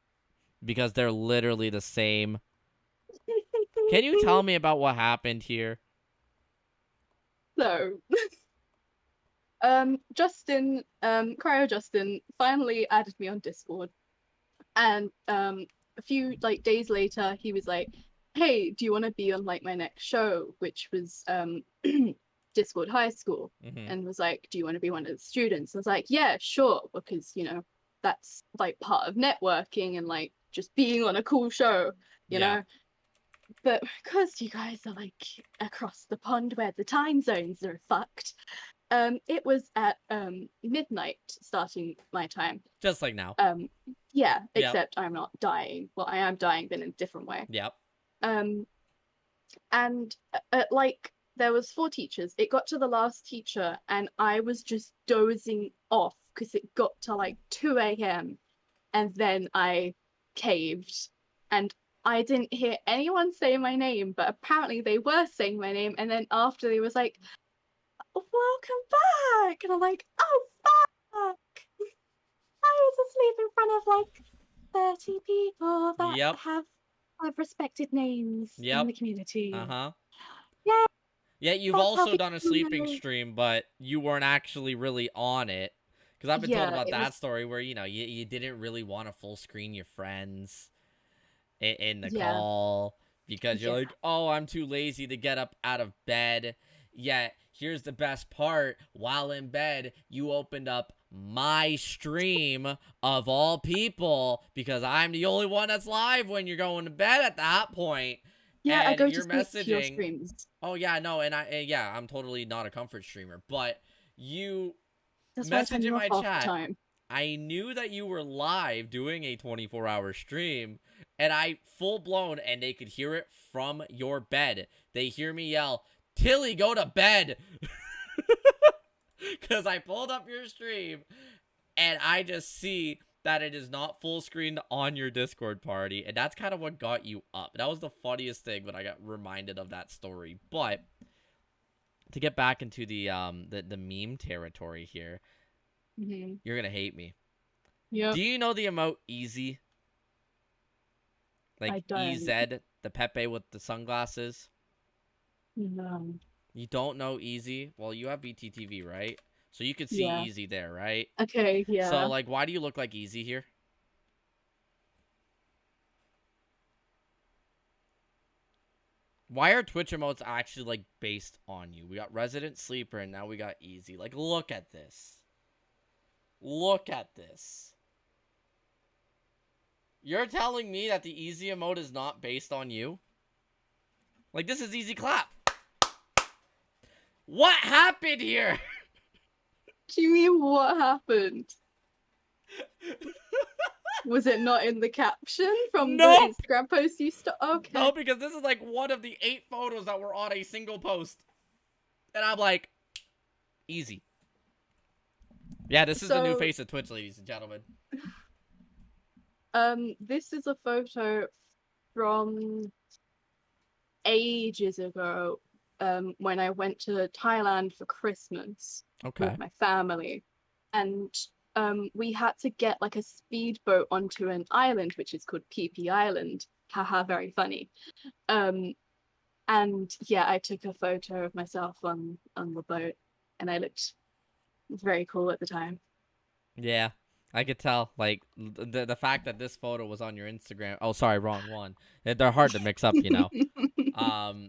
because they're literally the same. Can you tell me about what happened here? So, Justin, Cryo Justin finally added me on Discord, and a few like days later, he was like, "Hey, do you want to be on like my next show?" Which was Discord High School, Mm-hmm. and was like, "Do you want to be one of the students?" I was like, "Yeah, sure," because that's like part of networking and like just being on a cool show, you Yeah. know. But because you guys are like across the pond where the time zones are fucked, it was at midnight starting my time. Just like now. Yeah, Yep. except I'm not dying. Well, I am dying, but in a different way. Yep. And like there was 4 teachers. It got to the last teacher, and I was just dozing off because it got to like 2 a.m. and then I caved, and I didn't hear anyone say my name, but apparently they were saying my name. And then after they was like, "Welcome back," and I'm like, "Oh fuck! I was asleep in front of like 30 people that Yep. have respected names in the community." Uh-huh. Yeah, Yeah, you've that's how also done a people sleeping know. stream, but you weren't actually really on it. Because I've been told Yeah, about it that was. story where, you didn't really want to full screen your friends in the Yeah, call because you're yeah, like, oh, I'm too lazy to get up out of bed. Yet here's the best part. While in bed, you opened up my stream of all people because I'm the only one that's live when you're going to bed at that point. Yeah, I And go to you're sleep to your messaging. streams. Oh, yeah, no, and I'm totally not a comfort streamer. But you That's why I turn message in you off my half the chat. time. I knew that you were live doing a 24-hour stream, and I full-blown, and they could hear it from your bed. They hear me yell, Tilly, go to bed! Because I pulled up your stream, and I just see that it is not full screened on your Discord party, and that's kind of what got you up. That was the funniest thing when I got reminded of that story. But to get back into the meme territory here, you're gonna hate me. Yeah. Do you know the emote easy? Like I don't. EZ, the Pepe with the sunglasses? No. You don't know easy? Well, you have BTTV, right? So you could see easy there, right? Okay, yeah. So, like, why do you look like easy here? Why are Twitch emotes actually, like, based on you? We got Resident Sleeper, and now we got easy. Like, look at this. Look at this. You're telling me that the easy emote is not based on you? Like, this is easy clap. What happened here? Do you mean what happened? Was it not in the caption from the Instagram post you Okay. No, because this is like one of the 8 photos that were on a single post. And I'm like, easy. Yeah, this is the new face of Twitch, ladies and gentlemen. This is a photo from ages ago, when I went to Thailand for Christmas with my family. And we had to get like a speedboat onto an island, which is called PP Island. Haha, very funny. And yeah, I took a photo of myself on the boat, and I looked very cool at the time. Yeah, I could tell. Like, the fact that this photo was on your Instagram. Oh, sorry, wrong one. They're hard to mix up, you know.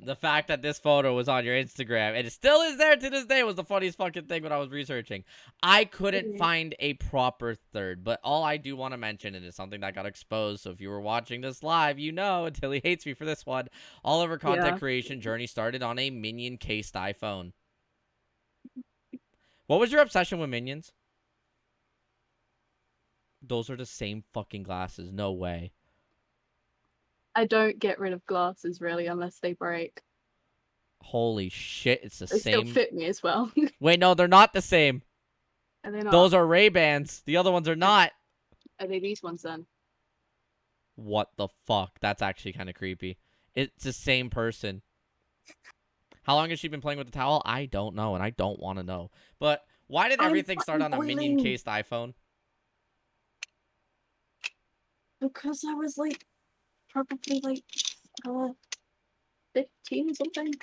The fact that this photo was on your Instagram, and it still is there to this day, was the funniest fucking thing when I was researching. I couldn't find a proper third, but all I do want to mention, and it's something that got exposed, so if you were watching this live, you know, until he hates me for this one, all of her content creation journey started on a Minion-cased iPhone. What was your obsession with Minions? Those are the same fucking glasses. No way. I don't get rid of glasses, really, unless they break. Holy shit, it's the same. They still fit me as well. Wait, no, they're not the same. Are they not? Those are Ray-Bans. The other ones are not. Are they these ones, then? What the fuck? That's actually kind of creepy. It's the same person. How long has she been playing with the towel? I don't know, and I don't want to know. But why did everything start on a Minion-cased iPhone? Because I was, like, probably, like, 15 or something.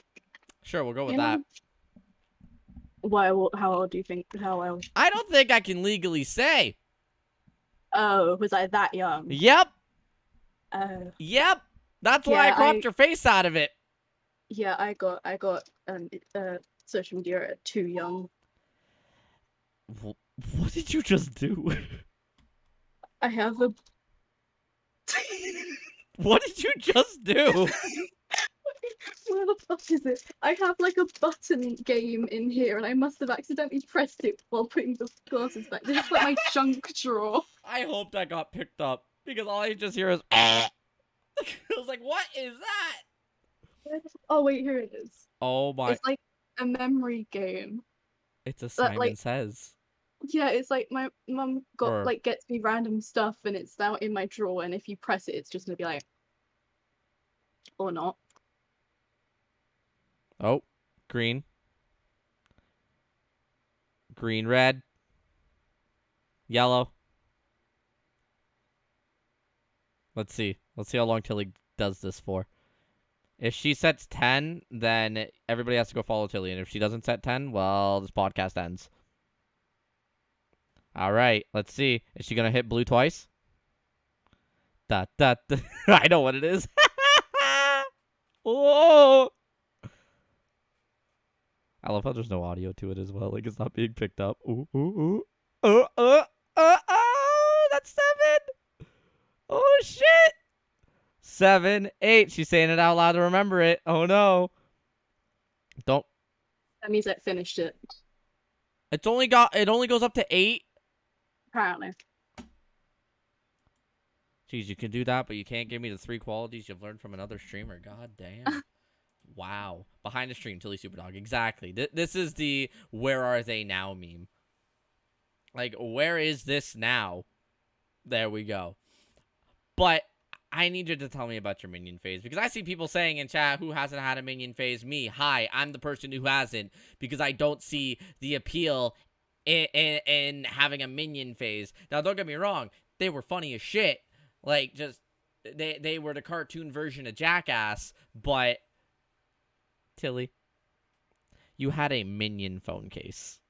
Sure, we'll go with that. Why? How old do you think? How old? I don't think I can legally say. Oh, was I that young? Yep. Oh. Yep. That's why I cropped your face out of it. Yeah, I got social media at too young. What did you just do? I have a. What did you just do? Where the fuck is it? I have like a button game in here, and I must have accidentally pressed it while putting the glasses back. This is like my junk drawer. I hope that got picked up, because all I just hear is I was like, what is that? Oh wait, here it is. Oh my. It's like a memory game. It's a Simon like, Says. Yeah, it's like my mum like gets me random stuff, and it's now in my drawer, and if you press it, it's just gonna be like, or not. Oh, green. Green, red. Yellow. Let's see. Let's see how long Tilly does this for. If she sets 10, then everybody has to go follow Tilly. And if she doesn't set 10, well, this podcast ends. All right. Let's see. Is she going to hit blue twice? Da, da, da. I know what it is. Whoa. I love how there's no audio to it as well. Like, it's not being picked up. Ooh, ooh, ooh. Oh, that's 7. Oh, shit. 7, 8. She's saying it out loud to remember it. Oh, no. Don't. That means I finished it. It only goes up to 8. Apparently. Jeez, you can do that, but you can't give me the 3 qualities you've learned from another streamer. God damn. Wow. Behind the stream, TillySuperDog. Exactly. This is the where are they now meme. Like, where is this now? There we go. But I need you to tell me about your minion phase, because I see people saying in chat, who hasn't had a minion phase? Me. Hi, I'm the person who hasn't, because I don't see the appeal in having a minion phase. Now, don't get me wrong. They were funny as shit. Like, just, they were the cartoon version of Jackass, but Tilly, you had a minion phone case.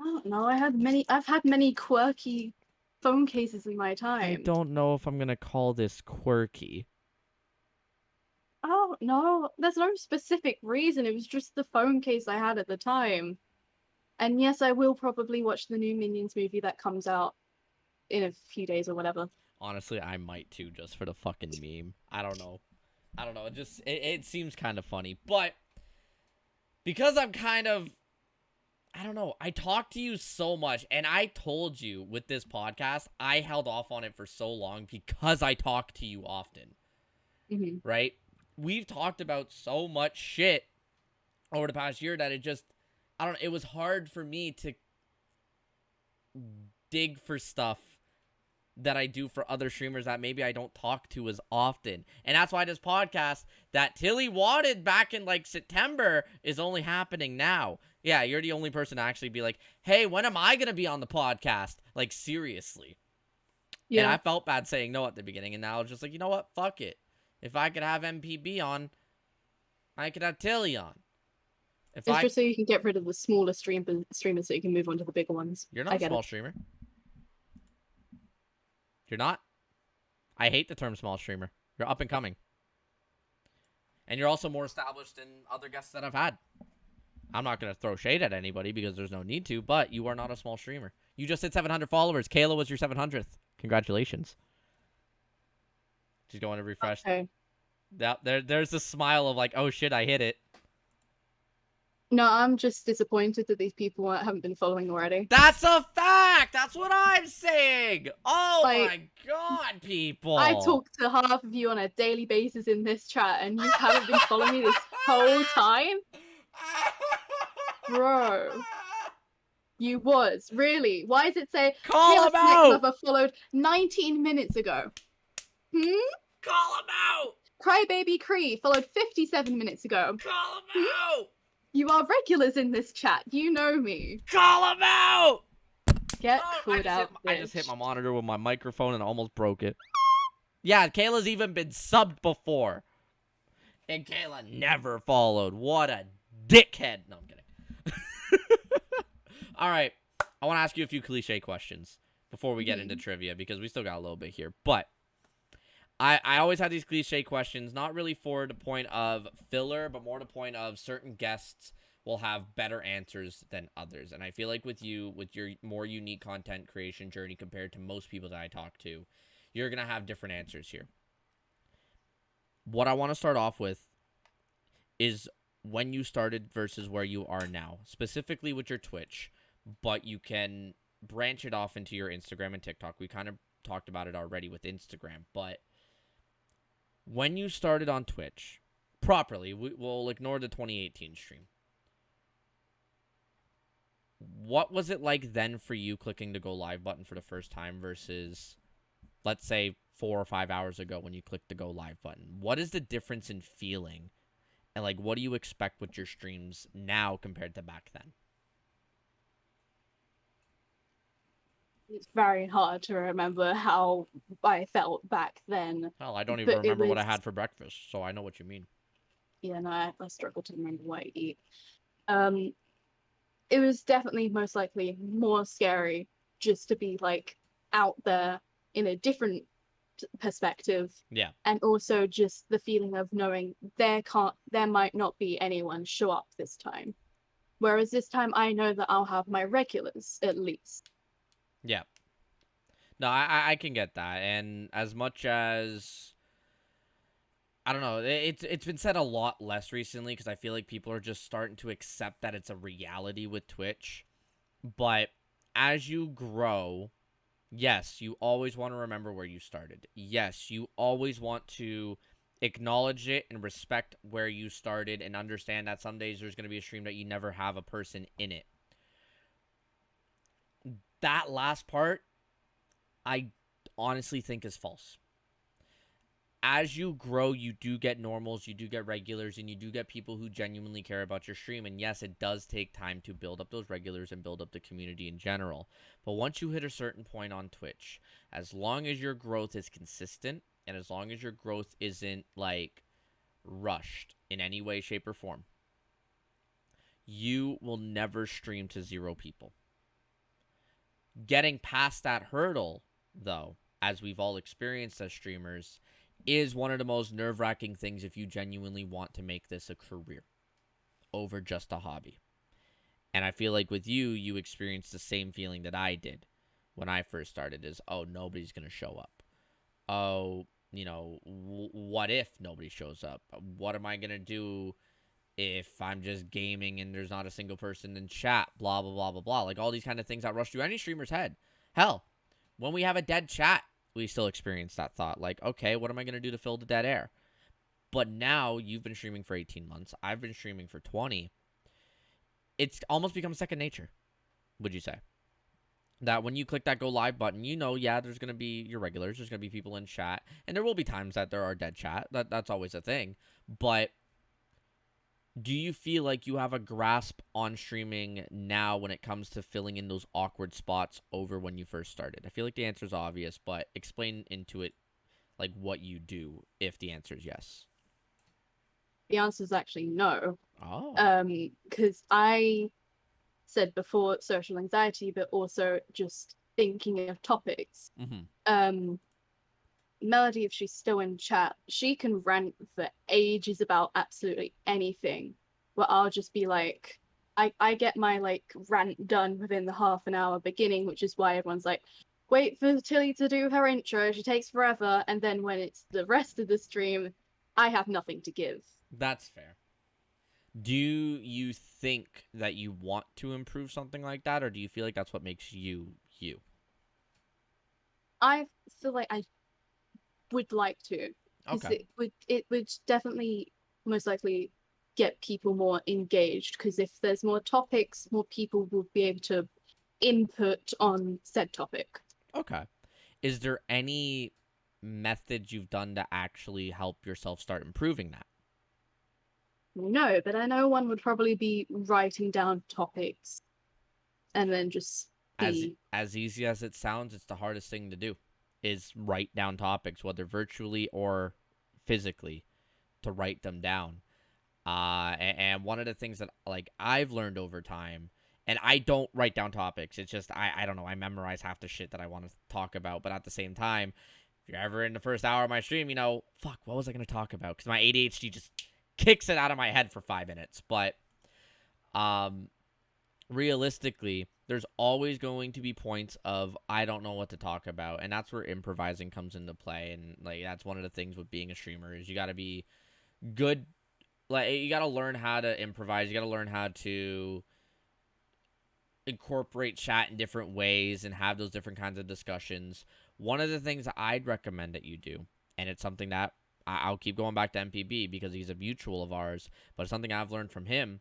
I don't know. I've had many quirky phone cases in my time. I don't know if I'm gonna call this quirky. Oh no, there's no specific reason. It was just the phone case I had at the time. And yes, I will probably watch the new Minions movie that comes out in a few days or whatever. Honestly, I might too, just for the fucking meme. I don't know. It seems kind of funny. But because I'm kind of, I don't know, I talk to you so much, and I told you with this podcast, I held off on it for so long because I talk to you often. Right? We've talked about so much shit over the past year that it was hard for me to dig for stuff that I do for other streamers that maybe I don't talk to as often. And that's why this podcast that Tilly wanted back in like September is only happening now. Yeah, you're the only person to actually be like, hey, when am I going to be on the podcast? Like, seriously. Yeah. And I felt bad saying no at the beginning, and now I was just like, you know what? Fuck it. If I could have MPB on, I could have Tilly on. It's just so you can get rid of the smaller streamers so you can move on to the bigger ones. You're not a small streamer. You're not. I hate the term small streamer. You're up and coming. And you're also more established than other guests that I've had. I'm not going to throw shade at anybody because there's no need to, but you are not a small streamer. You just hit 700 followers. Kayla was your 700th. Congratulations. She's going to refresh. Okay. There's a smile of like, oh shit, I hit it. No, I'm just disappointed that these people haven't been following already. That's a fact! That's what I'm saying! Oh my god, people! I talk to half of you on a daily basis in this chat, and you haven't been following me this whole time? Bro. You was. Really? Why does it say Call him out! Lover followed 19 minutes ago? Call him out! Crybaby Cree followed 57 minutes ago. Call him out! You are regulars in this chat. You know me. Call him out! Get called out, I just hit my monitor with my microphone and almost broke it. Yeah, Kayla's even been subbed before. And Kayla never followed. What a dickhead. No, I'm kidding. All right. I want to ask you a few cliche questions before we get into trivia, because we still got a little bit here. But I always have these cliche questions, not really for the point of filler, but more the point of certain guests will have better answers than others. And I feel like with you, with your more unique content creation journey compared to most people that I talk to, you're going to have different answers here. What I want to start off with is when you started versus where you are now, specifically with your Twitch, but you can branch it off into your Instagram and TikTok. We kind of talked about it already with Instagram, but when you started on Twitch properly, we'll ignore the 2018 stream. What was it like then for you clicking the go live button for the first time versus, let's say, 4 or 5 hours ago when you clicked the go live button? What is the difference in feeling? And, like, what do you expect with your streams now compared to back then? It's very hard to remember how I felt back then. Hell, I don't even remember what I had for breakfast, so I know what you mean. Yeah, no, I struggle to remember what I eat. It was definitely most likely more scary just to be, like, out there in a different perspective. Yeah. And also just the feeling of knowing there might not be anyone show up this time. Whereas this time I know that I'll have my regulars at least. Yeah. No, I can get that. And as much as I don't know, it's been said a lot less recently because I feel like people are just starting to accept that it's a reality with Twitch. But as you grow, yes, you always want to remember where you started. Yes, you always want to acknowledge it and respect where you started and understand that some days there's going to be a stream that you never have a person in it. That last part, I honestly think is false. As you grow, you do get normals, you do get regulars, and you do get people who genuinely care about your stream. And yes, it does take time to build up those regulars and build up the community in general. But once you hit a certain point on Twitch, as long as your growth is consistent and as long as your growth isn't like rushed in any way, shape, or form, you will never stream to 0 people. Getting past that hurdle, though, as we've all experienced as streamers, is one of the most nerve-wracking things if you genuinely want to make this a career over just a hobby. And I feel like with you, you experienced the same feeling that I did when I first started is, oh, nobody's going to show up. Oh, you know, what if nobody shows up? What am I going to do if I'm just gaming and there's not a single person in chat? Blah, blah, blah, blah, blah. Like all these kind of things that rush through any streamer's head. Hell, when we have a dead chat, we still experience that thought. Like, okay, what am I going to do to fill the dead air? But now you've been streaming for 18 months. I've been streaming for 20. It's almost become second nature, would you say? That when you click that go live button, you know, yeah, there's going to be your regulars. There's going to be people in chat. And there will be times that there are dead chat. That's always a thing. But do you feel like you have a grasp on streaming now when it comes to filling in those awkward spots over when you first started? I feel like the answer is obvious, but explain into it like what you do if the answer is yes. The answer is actually no. Oh. Because I said before social anxiety, but also just thinking of topics. Mm-hmm. Melody, if she's still in chat, she can rant for ages about absolutely anything. Where I'll just be like, I get my like rant done within the half an hour beginning, which is why everyone's like, wait for Tilly to do her intro. She takes forever, and then when it's the rest of the stream, I have nothing to give. That's fair. Do you think that you want to improve something like that, or do you feel like that's what makes you you? I feel like I would like to, because Okay. it would definitely most likely get people more engaged, because if there's more topics, more people will be able to input on said topic. Okay. Is there any methods you've done to actually help yourself start improving that? No, but I know one would probably be writing down topics and then just As be as easy as it sounds, it's the hardest thing to do is write down topics, whether virtually or physically, to write them down. And one of the things that like I've learned over time, and I don't write down topics. It's just I don't know. I memorize half the shit that I want to talk about, but at the same time, if you're ever in the first hour of my stream, you know, fuck, what was I gonna talk about? Because my ADHD just kicks it out of my head for 5 minutes. But um, realistically, there's always going to be points of I don't know what to talk about, and that's where improvising comes into play. And like that's one of the things with being a streamer is you got to be good. Like you got to learn how to improvise. You got to learn how to incorporate chat in different ways and have those different kinds of discussions. One of the things that I'd recommend that you do, and it's something that I'll keep going back to MPB because he's a mutual of ours, but it's something I've learned from him,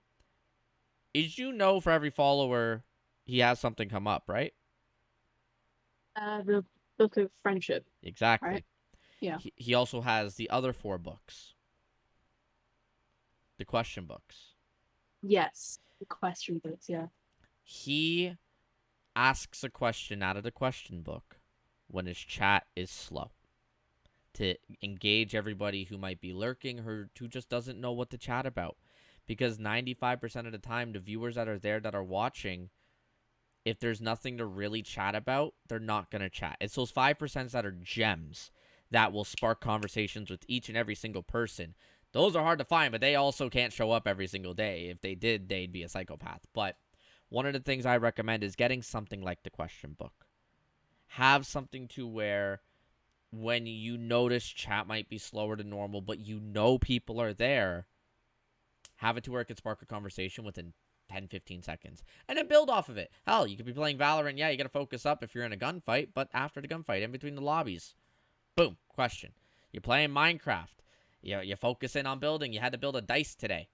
is for every follower he has something come up, right? the book of friendship, Exactly. right? Yeah. He also has the other 4 books, the question books. Yes. The question books, yeah. He asks a question out of the question book when his chat is slow to engage everybody who might be lurking or who just doesn't know what to chat about. Because 95% of the time, the viewers that are there that are watching, if there's nothing to really chat about, they're not going to chat. It's those 5% that are gems that will spark conversations with each and every single person. Those are hard to find, but they also can't show up every single day. If they did, they'd be a psychopath. But one of the things I recommend is getting something like the question book. Have something to where when you notice chat might be slower than normal, but you know people are there, have it to where it could spark a conversation within 10, 15 seconds. And then build off of it. Hell, you could be playing Valorant. Yeah, you got to focus up if you're in a gunfight, but after the gunfight, in between the lobbies, boom, question. You're playing Minecraft. You focus in on building. You had to build a dice today.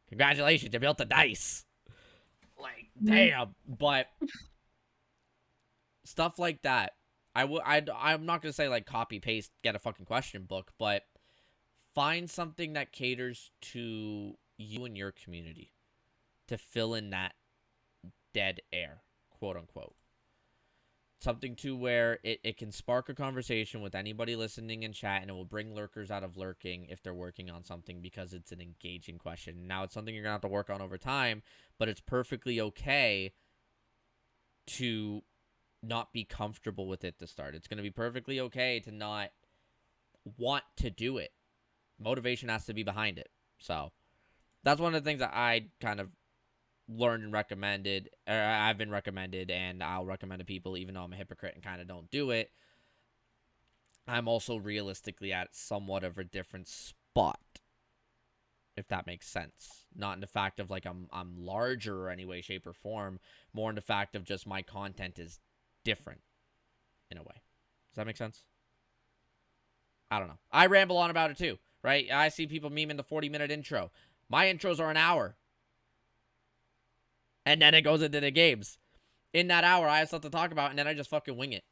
Congratulations, you built a dice. Like, damn. But stuff like that. I'm not going to say, like, copy, paste, get a fucking question book, but find something that caters to you and your community to fill in that dead air, quote unquote. Something to where it can spark a conversation with anybody listening in chat, and it will bring lurkers out of lurking if they're working on something because it's an engaging question. Now, it's something you're going to have to work on over time, but it's perfectly okay to not be comfortable with it to start. It's going to be perfectly okay to not want to do it. Motivation has to be behind it. So that's one of the things that I kind of learned and recommended, or I've been recommended, and I'll recommend to people, even though I'm a hypocrite and kind of don't do it. I'm also realistically at somewhat of a different spot, if that makes sense. Not in the fact of like I'm larger or any way, shape, or form. More in the fact of just my content is different in a way. Does that make sense? I don't know. I ramble on about it too, right? I see people memeing the 40-minute intro. My intros are an hour. And then it goes into the games. In that hour, I have stuff to talk about, and then I just fucking wing it.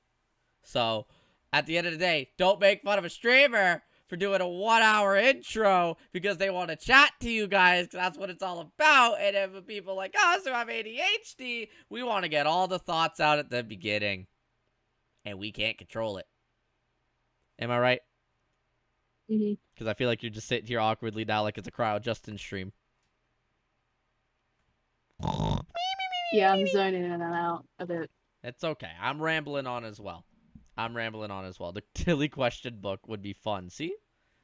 So, at the end of the day, don't make fun of a streamer for doing a 1-hour intro because they want to chat to you guys, because that's what it's all about. And if people like us who have ADHD, we want to get all the thoughts out at the beginning. And we can't control it. Am I right? Because I feel like you're just sitting here awkwardly now like it's a crowd just in stream. Yeah, I'm zoning in and out a bit. It's okay. I'm rambling on as well. The Tilly question book would be fun. See?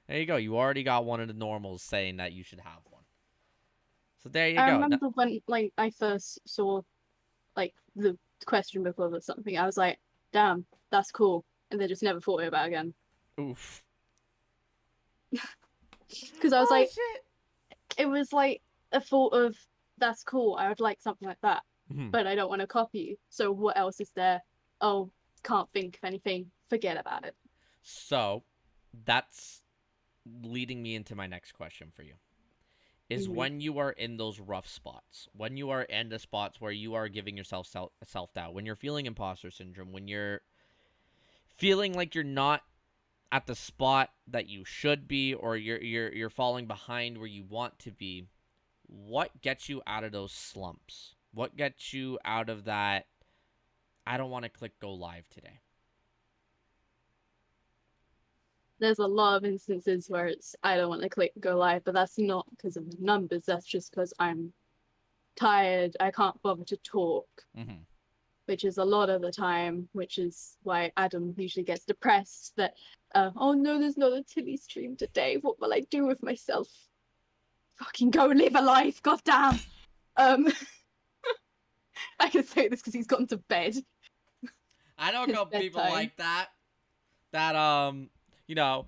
There you go. You already got one of the normals saying that you should have one. So there you go. I remember when like I first saw like the question book or something, I was like, damn, that's cool. And then just never thought about it again. Oof. Because I was like, shit. it was like a thought of, that's cool, I would like something like that. But I don't want to copy. So what else is there? Oh, can't think of anything. Forget about it. So that's leading me into my next question for you. Is when you are in those rough spots, when you are in the spots where you are giving yourself self-doubt, when you're feeling imposter syndrome, when you're feeling like you're not at the spot that you should be, or you're falling behind where you want to be, what gets you out of those slumps? What gets you out of that, I don't want to click go live today? There's a lot of instances where it's, I don't want to click go live, but that's not because of the numbers. That's just because I'm tired. I can't bother to talk, which is a lot of the time, which is why Adam usually gets depressed that, oh no, there's not a Tilly stream today. What will I do with myself? Fucking go live a life, goddamn. I can say this because he's gone to bed. I know a couple people like that. That you know,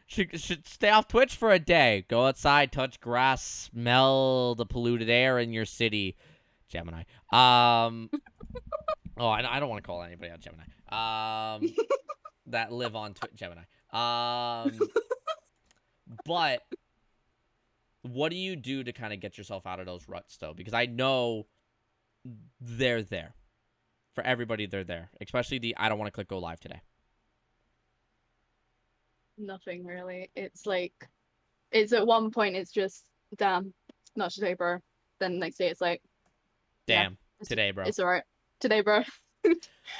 should stay off Twitch for a day. Go outside, touch grass, smell the polluted air in your city. Gemini. Oh, I don't want to call anybody out Gemini. That live on Twitch. Gemini. But what do you do to kind of get yourself out of those ruts, though? Because I know they're there. For everybody, they're there. Especially the I don't want to click go live today. Nothing really. It's like, it's at one point it's just, damn, not today, bro. Then the next day it's like, damn, yeah, today, bro. It's alright. Today, bro.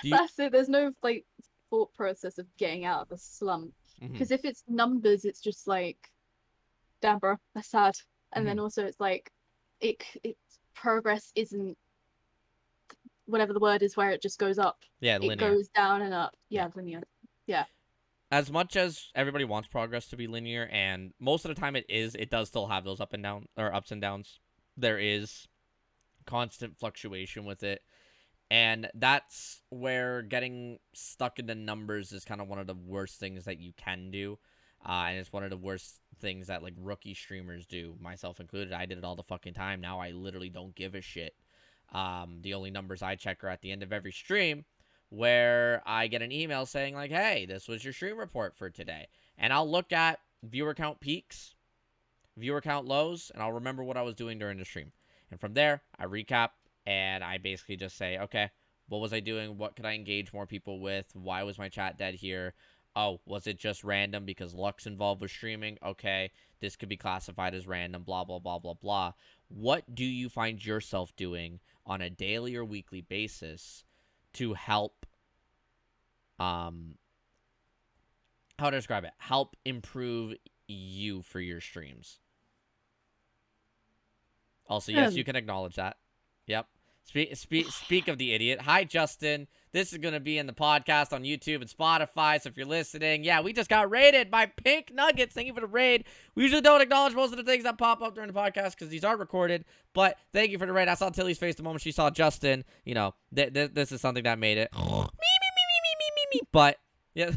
That's it. There's no like thought process of getting out of the slump. Because if it's numbers, it's just like, damn, bro, that's sad. And then also it's like, it's progress isn't whatever the word is where it just goes up. Yeah, linear. It goes down and up. Yeah, linear. Yeah. as much as everybody wants progress to be linear, and most of the time it does still have those ups and downs. There is constant fluctuation with it. And that's where getting stuck in the numbers is kind of one of the worst things that you can do. And it's one of the worst things that, like, rookie streamers do, myself included. I did it all the fucking time. Now I literally don't give a shit. The only numbers I check are at the end of every stream, where I get an email saying, like, hey, this was your stream report for today. And I'll look at viewer count peaks, viewer count lows, and I'll remember what I was doing during the stream. And from there, I recap, and I basically just say, okay, what was I doing? What could I engage more people with? Why was my chat dead here? Oh, was it just random because luck's involved with streaming? Okay, this could be classified as random, blah, blah, blah, blah, blah. What do you find yourself doing on a daily or weekly basis to help, how to describe it? Help improve you for your streams. Also, yes, you can acknowledge that. Yep. Speak of the idiot. Hi, Justin. This is going to be in the podcast on YouTube and Spotify, so if you're listening, yeah, we just got raided by Pink Nuggets. Thank you for the raid. We usually don't acknowledge most of the things that pop up during the podcast because these are recorded, but thank you for the raid. I saw Tilly's face the moment she saw Justin. You know, this is something that made it. But, yeah.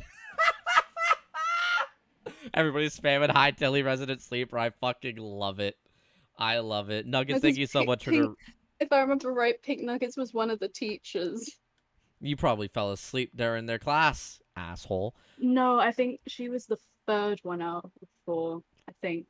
Everybody's spamming hi, Tilly, resident sleeper. I fucking love it. I love it. Nuggets, thank you so much for the... If I remember right, Pink Nuggets was one of the teachers. You probably fell asleep during their class, asshole. No, I think she was the third one out of the four, I think.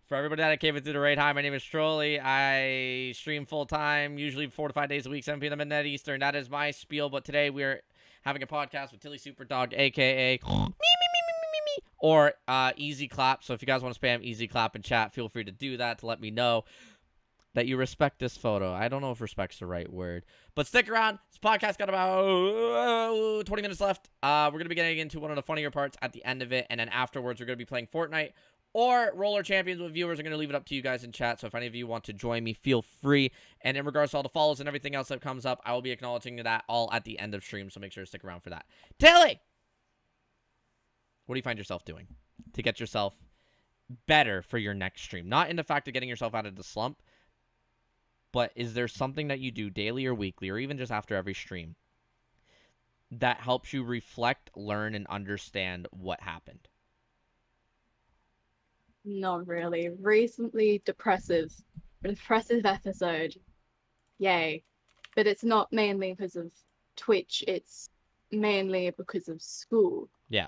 For everybody that came into the raid, hi, my name is Trolleyzz. I stream full-time, usually 4 to 5 days a week, 7 p.m. midnight Eastern. That is my spiel, but today we're having a podcast with TillySuperDog, a.k.a. or Easy Clap. So if you guys want to spam Easy Clap in chat, feel free to do that to let me know that you respect this photo. I don't know if respect's the right word. But stick around. This podcast got about 20 minutes left. We're going to be getting into one of the funnier parts at the end of it. And then afterwards, we're going to be playing Fortnite or Roller Champions with viewers. I'm going to leave it up to you guys in chat. So if any of you want to join me, feel free. And in regards to all the follows and everything else that comes up, I will be acknowledging that all at the end of stream. So make sure to stick around for that. Tilly! What do you find yourself doing to get yourself better for your next stream? Not in the fact of getting yourself out of the slump, but is there something that you do daily or weekly or even just after every stream that helps you reflect, learn, and understand what happened? Not really. Recently, depressive episode. Yay. But it's not mainly because of Twitch, it's mainly because of school. Yeah.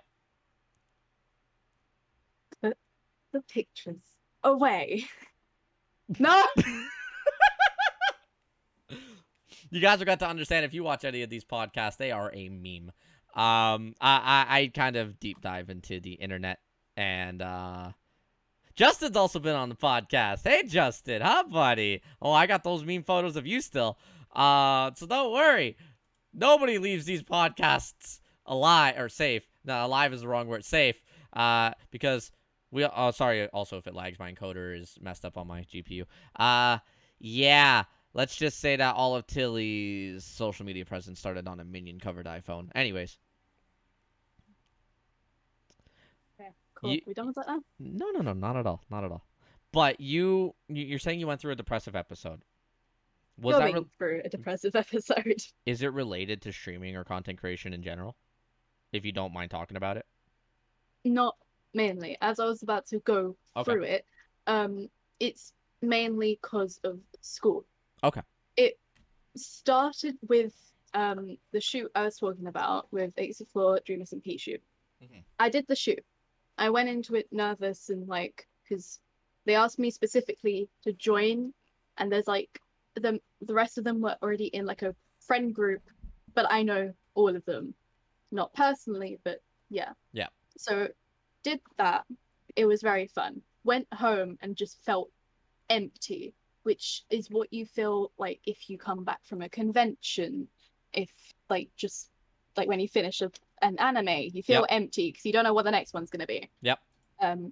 The pictures. Away. No! You guys are going to understand if you watch any of these podcasts, they are a meme. I kind of deep dive into the internet, and Justin's also been on the podcast. Hey, Justin, huh, buddy? Oh, I got those meme photos of you still. So don't worry. Nobody leaves these podcasts alive or safe. No, alive is the wrong word. Safe. Because we. Oh, sorry. Also, if it lags, my encoder is messed up on my GPU. Yeah. Let's just say that all of Tilly's social media presence started on a Minion-covered iPhone. Anyways. Okay, cool. We done with that now? No, not at all. Not at all. But you're saying you went through a depressive episode. Was going through a depressive episode. Is it related to streaming or content creation in general? If you don't mind talking about it? Not mainly. As I was about to go through it, it's mainly because of school. Okay. It started with the shoot I was talking about with 84 Dreamers and Pea shoot. Mm-hmm. I did the shoot. I went into it nervous and like because they asked me specifically to join, and there's like the rest of them were already in like a friend group, but I know all of them, not personally, but yeah. Yeah. So did that. It was very fun. Went home and just felt empty, which is what you feel like if you come back from a convention, if like just like when you finish an anime, you feel empty because you don't know what the next one's going to be. Yep.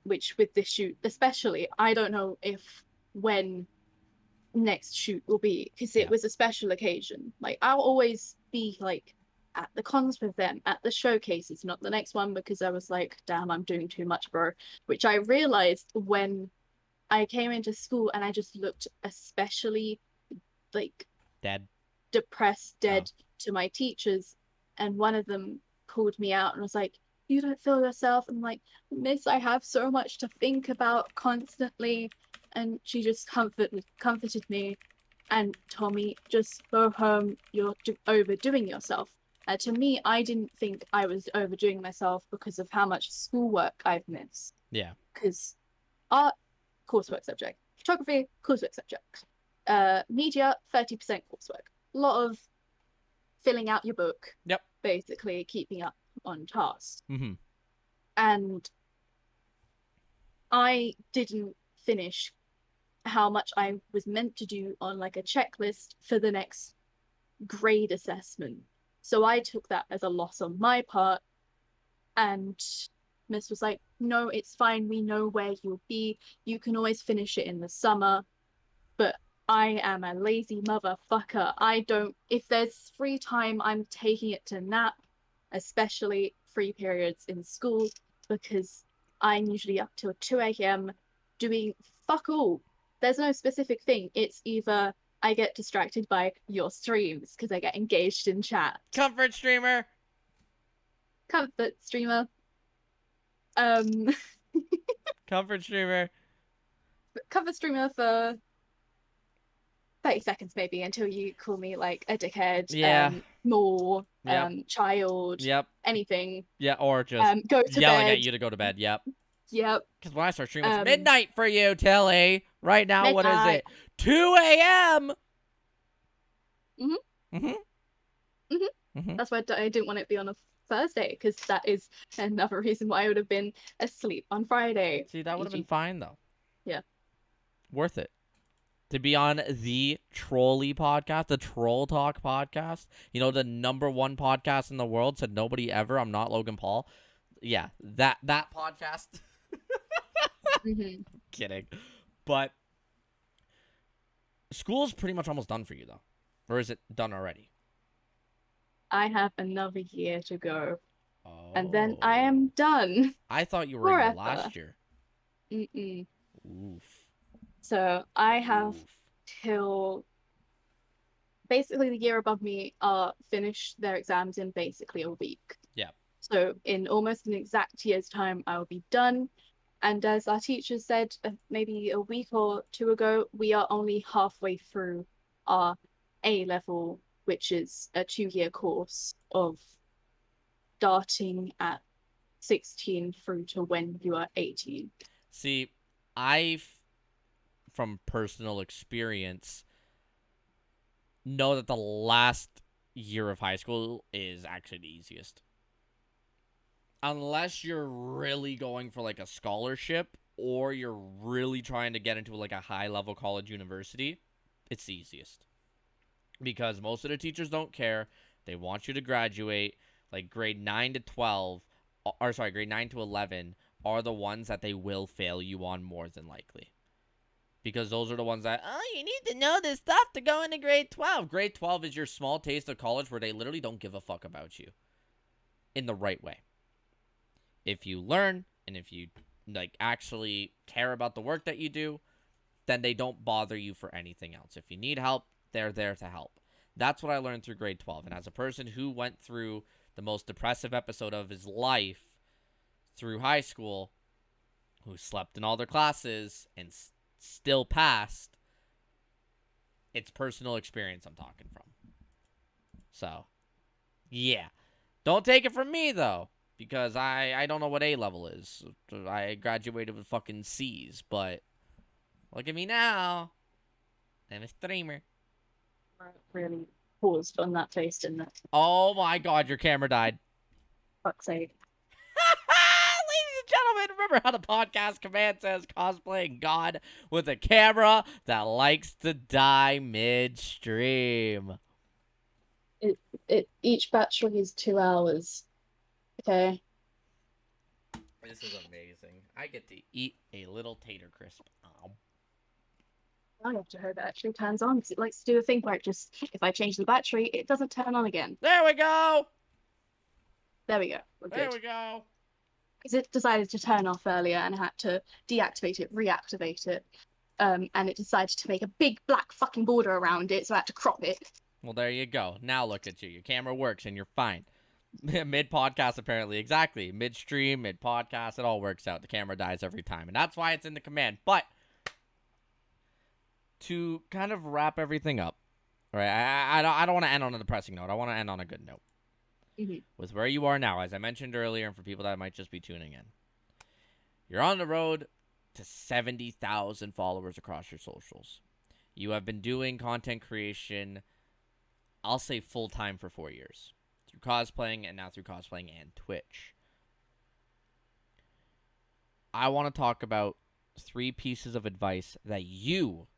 Which with this shoot especially, I don't know when next shoot will be because it was a special occasion. Like I'll always be like at the cons with them, at the showcases, not the next one, because I was like, damn, I'm doing too much, bro. Which I realized when I came into school and I just looked especially like Dead. depressed, Oh. dead to my teachers. And one of them called me out and was like, you don't feel yourself. I'm like, Miss, I have so much to think about constantly. And she just comforted me and told me, just go home, you're overdoing yourself. To me, I didn't think I was overdoing myself because of how much schoolwork I've missed. Yeah. Because art, coursework subject. Photography, coursework subject. Media, 30% coursework. A lot of filling out your book. Yep. Basically, keeping up on tasks. Mm-hmm. And I didn't finish how much I was meant to do on like a checklist for the next grade assessment. So I took that as a loss on my part. And Miss was like, no, it's fine. We know where you'll be. You can always finish it in the summer. But I am a lazy motherfucker. I don't, if there's free time, I'm taking it to nap, especially free periods in school, because I'm usually up till 2 a.m. doing fuck all. There's no specific thing. It's either I get distracted by your streams because I get engaged in chat. Comfort streamer. Comfort streamer. Comfort streamer. Comfort streamer for 30 seconds maybe until you call me like a dickhead, Yeah. more, Yep. child, Yep. anything. Yeah, or just Go to yelling bed. at you to go to bed. Yep. Yep. Because when I start streaming, it's midnight for you, Tilly. Right now, what is Midnight. it? 2 a.m. Mhm. Mhm. Mhm. Mhm. That's why I didn't want it to be on a Thursday, because that is another reason why I would have been asleep on Friday. See, that would have been E.g. fine though. Yeah. Worth it. To be on the Trolley podcast, the Troll Talk podcast, you know, the #1 podcast in the world, said nobody ever. I'm not Logan Paul. Yeah, that podcast. Mhm. Kidding. But school's pretty much almost done for you though. Or is it done already? I have another year to go, and then I Oh. am done I thought you were in your forever. last year. Mm-mm. Oof. So I have Oof. till basically the year above me finish their exams in basically a week. Yeah. So in almost an exact year's time, I will be done. And as our teacher said maybe a week or two ago, we are only halfway through our A level, which is a 2-year course of starting at 16 through to when you are 18. See, I've, from personal experience, know that the last year of high school is actually the easiest. Unless you're really going for like a scholarship or you're really trying to get into like a high level college university, it's the easiest. Because most of the teachers don't care. They want you to graduate. Like grade 9 to 12, or sorry, grade 9 to 11 are the ones that they will fail you on more than likely. Because those are the ones that, oh, you need to know this stuff to go into grade 12. Grade 12 is your small taste of college where they literally don't give a fuck about you in the right way. If you learn and if you like actually care about the work that you do, then they don't bother you for anything else. If you need help, they're there to help. That's what I learned through grade 12. And as a person who went through the most depressive episode of his life through high school, who slept in all their classes and still passed, it's personal experience I'm talking from. So, yeah. Don't take it from me, though, because I don't know what A level is. I graduated with fucking C's, but look at me now. I'm a streamer. Really paused on that face, didn't it? Oh my god, your camera died. Fuck's sake. Ladies and gentlemen, remember how the podcast command says cosplaying God with a camera that likes to die midstream. Each battery is 2 hours. Okay. This is amazing. I get to eat a little tater crisp. I have to hope it actually turns on because it likes to do a thing where it just, if I change the battery, it doesn't turn on again. There we go. There we go. We're good. There we go. Because it decided to turn off earlier and I had to deactivate it, reactivate it. And it decided to make a big black fucking border around it, so I had to crop it. Well, there you go. Now look at you. Your camera works and you're fine. Mid-podcast, apparently. Exactly. Mid-stream, mid-podcast, it all works out. The camera dies every time. And that's why it's in the command. But to kind of wrap everything up, right? I don't want to end on a depressing note. I want to end on a good note. Mm-hmm. With where you are now, as I mentioned earlier, and for people that might just be tuning in, you're on the road to 70,000 followers across your socials. You have been doing content creation, I'll say full-time, for 4 years. Through cosplaying, and now through cosplaying and Twitch. I want to talk about 3 pieces of advice that you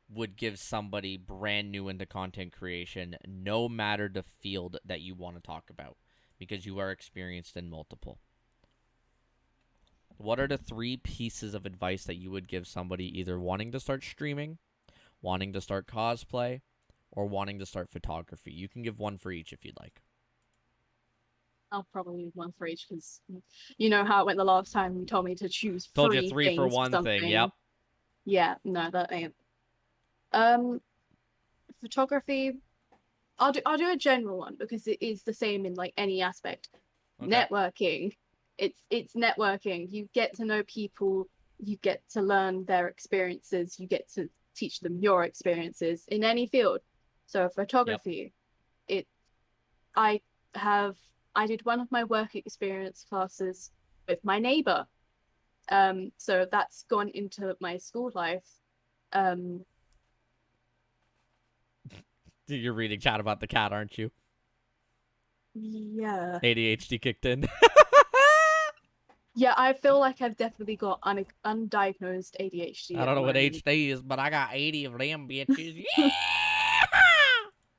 would give somebody brand new into content creation, no matter the field that you want to talk about, because you are experienced in multiple. What are the 3 pieces of advice that you would give somebody either wanting to start streaming, wanting to start cosplay, or wanting to start photography? You can give one for each if you'd like. I'll probably need one for each, because you know how it went the last time you told me to choose Told you 3 for one thing, yep. Yeah, no, that ain't. Photography, I'll do a general one because it is the same in like any aspect. Okay. Networking, it's networking. You get to know people, you get to learn their experiences, you get to teach them your experiences in any field. So photography, I did one of my work experience classes with my neighbor. So that's gone into my school life. You're reading chat about the cat, aren't you? Yeah. ADHD kicked in. Yeah, I feel like I've definitely got undiagnosed ADHD. I don't know what HD is, but I got 80 of them bitches. Yeah!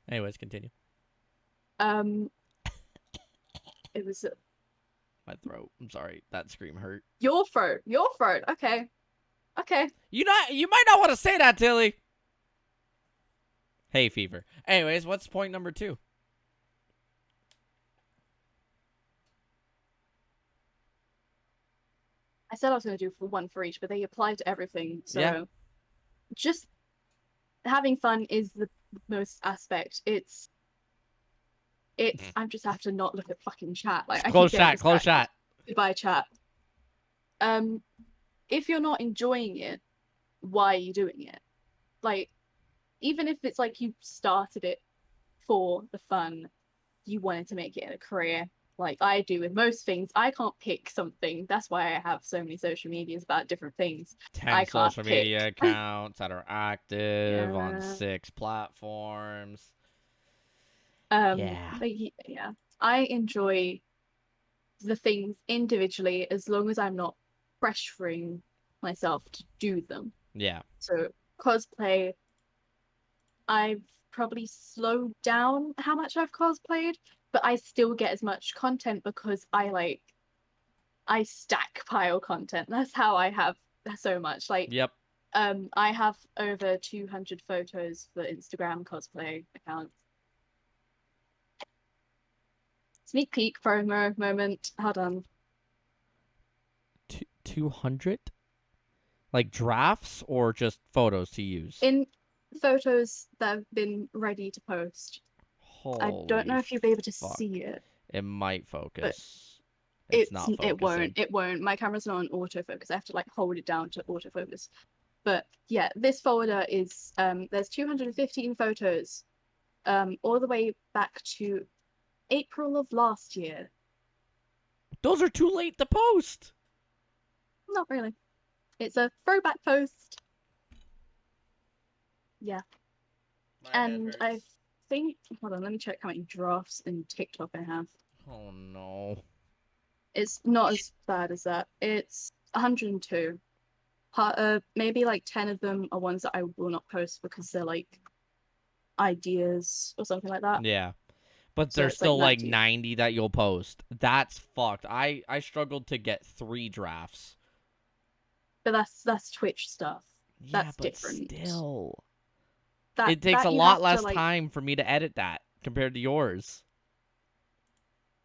Anyways, continue. It was my throat. I'm sorry, that scream hurt. Your throat. Okay. You might not want to say that, Tilly. Hay fever. Anyways, what's point number 2? I said I was going to do one for each, but they apply to everything. So yeah. Just having fun is the most aspect. I just have to not look at fucking chat. Like, close chat. Goodbye, chat. If you're not enjoying it, why are you doing it? Like, even if it's like you started it for the fun, you wanted to make it a career, like I do with most things. I can't pick something. That's why I have so many social medias about different things. 10 social media accounts that are active on 6 platforms. Yeah. I enjoy the things individually as long as I'm not pressuring myself to do them. Yeah. So cosplay, I've probably slowed down how much I've cosplayed, but I still get as much content because I stackpile content. That's how I have so much. Like, yep. I have over 200 photos for Instagram cosplay accounts. Sneak peek promo moment. Hold on. 200? Like drafts or just photos to use? In photos that have been ready to post. Holy I don't know if you'll be able to see it. It might focus. It's not focusing. It won't. My camera's not on autofocus. I have to like hold it down to autofocus. But yeah, this folder is there's 215 photos all the way back to April of last year. Those are too late to post. Not really. It's a throwback post. Yeah. And I think, hold on, let me check how many drafts in TikTok I have. Oh no. It's not as bad as that. It's 102. Maybe like 10 of them are ones that I will not post because they're like ideas or something like that. Yeah. But so there's still like 90 that you'll post. That's fucked. I struggled to get 3 drafts. But that's Twitch stuff. Yeah, that's but different. Still. It takes a lot less time for me to edit that compared to yours.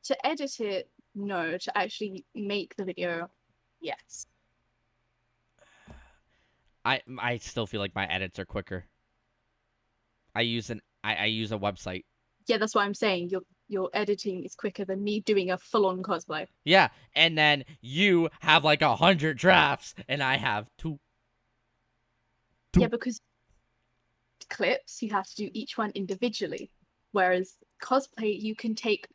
To edit it, No, to actually make the video, yes. I still feel like my edits are quicker. I use a website. Yeah, that's what I'm saying. Your editing is quicker than me doing a full-on cosplay. Yeah, and then you have like 100 drafts, and I have two. Yeah, because clips, you have to do each one individually. Whereas cosplay, you can take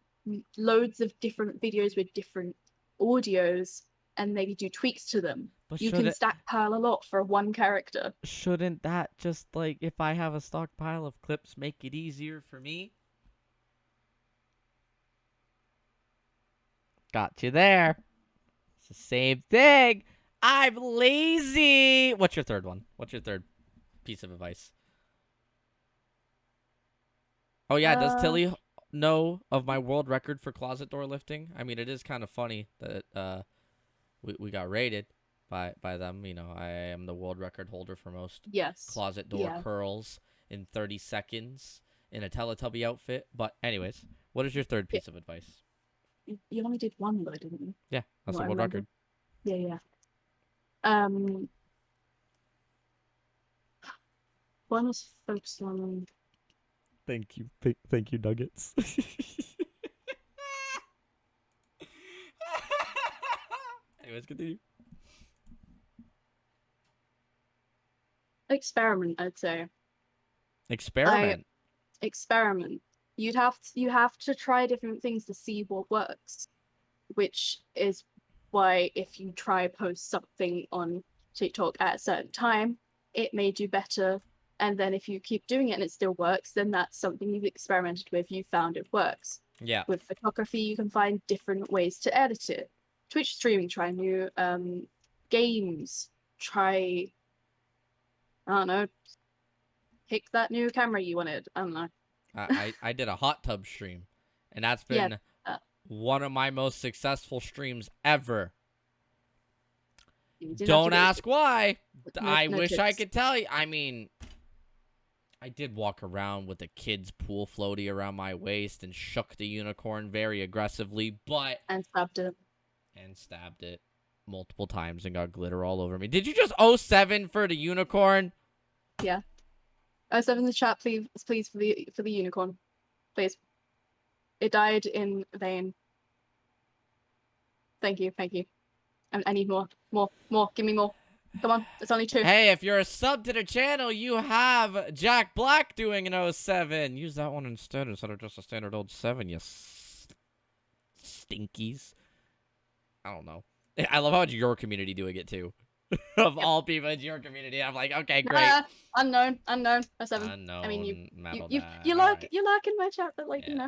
loads of different videos with different audios and maybe do tweaks to them. But You can stackpile a lot for one character. shouldn't that just like if I have a stockpile of clips make it easier for me? Got you there. It's the same thing. I'm lazy. What's your third one? What's your third piece of advice? Oh yeah, does Tilly know of my world record for closet door lifting? I mean, it is kind of funny that we got rated by them. You know, I am the world record holder for most closet door curls in 30 seconds in a Teletubby outfit. But anyways, what is your third piece of advice? You only did one though, didn't you? Yeah, that's the world record. Yeah. One was focused on. Thank you, Nuggets. Anyways, continue. Experiment, I'd say. Experiment. Experiment. You have to try different things to see what works, which is why if you try post something on TikTok at a certain time, it may do better. And then if you keep doing it and it still works, then that's something you've experimented with. You found it works. Yeah. With photography, you can find different ways to edit it. Twitch streaming, try new games. Try, I don't know, pick that new camera you wanted. I don't know. I did a hot tub stream, and that's been one of my most successful streams ever. Don't ask why. I wish I could tell you. I mean, I did walk around with a kid's pool floaty around my waist and shook the unicorn very aggressively, but... And stabbed it. And stabbed it multiple times and got glitter all over me. Did you just 07 for the unicorn? Yeah. 07 in the chat, please for the unicorn. Please. It died in vain. Thank you. I need more. Give me more. Come on, it's only 2. Hey, if you're a sub to the channel, you have Jack Black doing an 07. Use that one instead of just a standard old 7, you stinkies. I don't know. I love how it's your community doing it, too. Of all people, it's your community. I'm like, okay, great. Unknown, 07. Unknown, I mean, you lurk in my chat, but like, yeah, you know.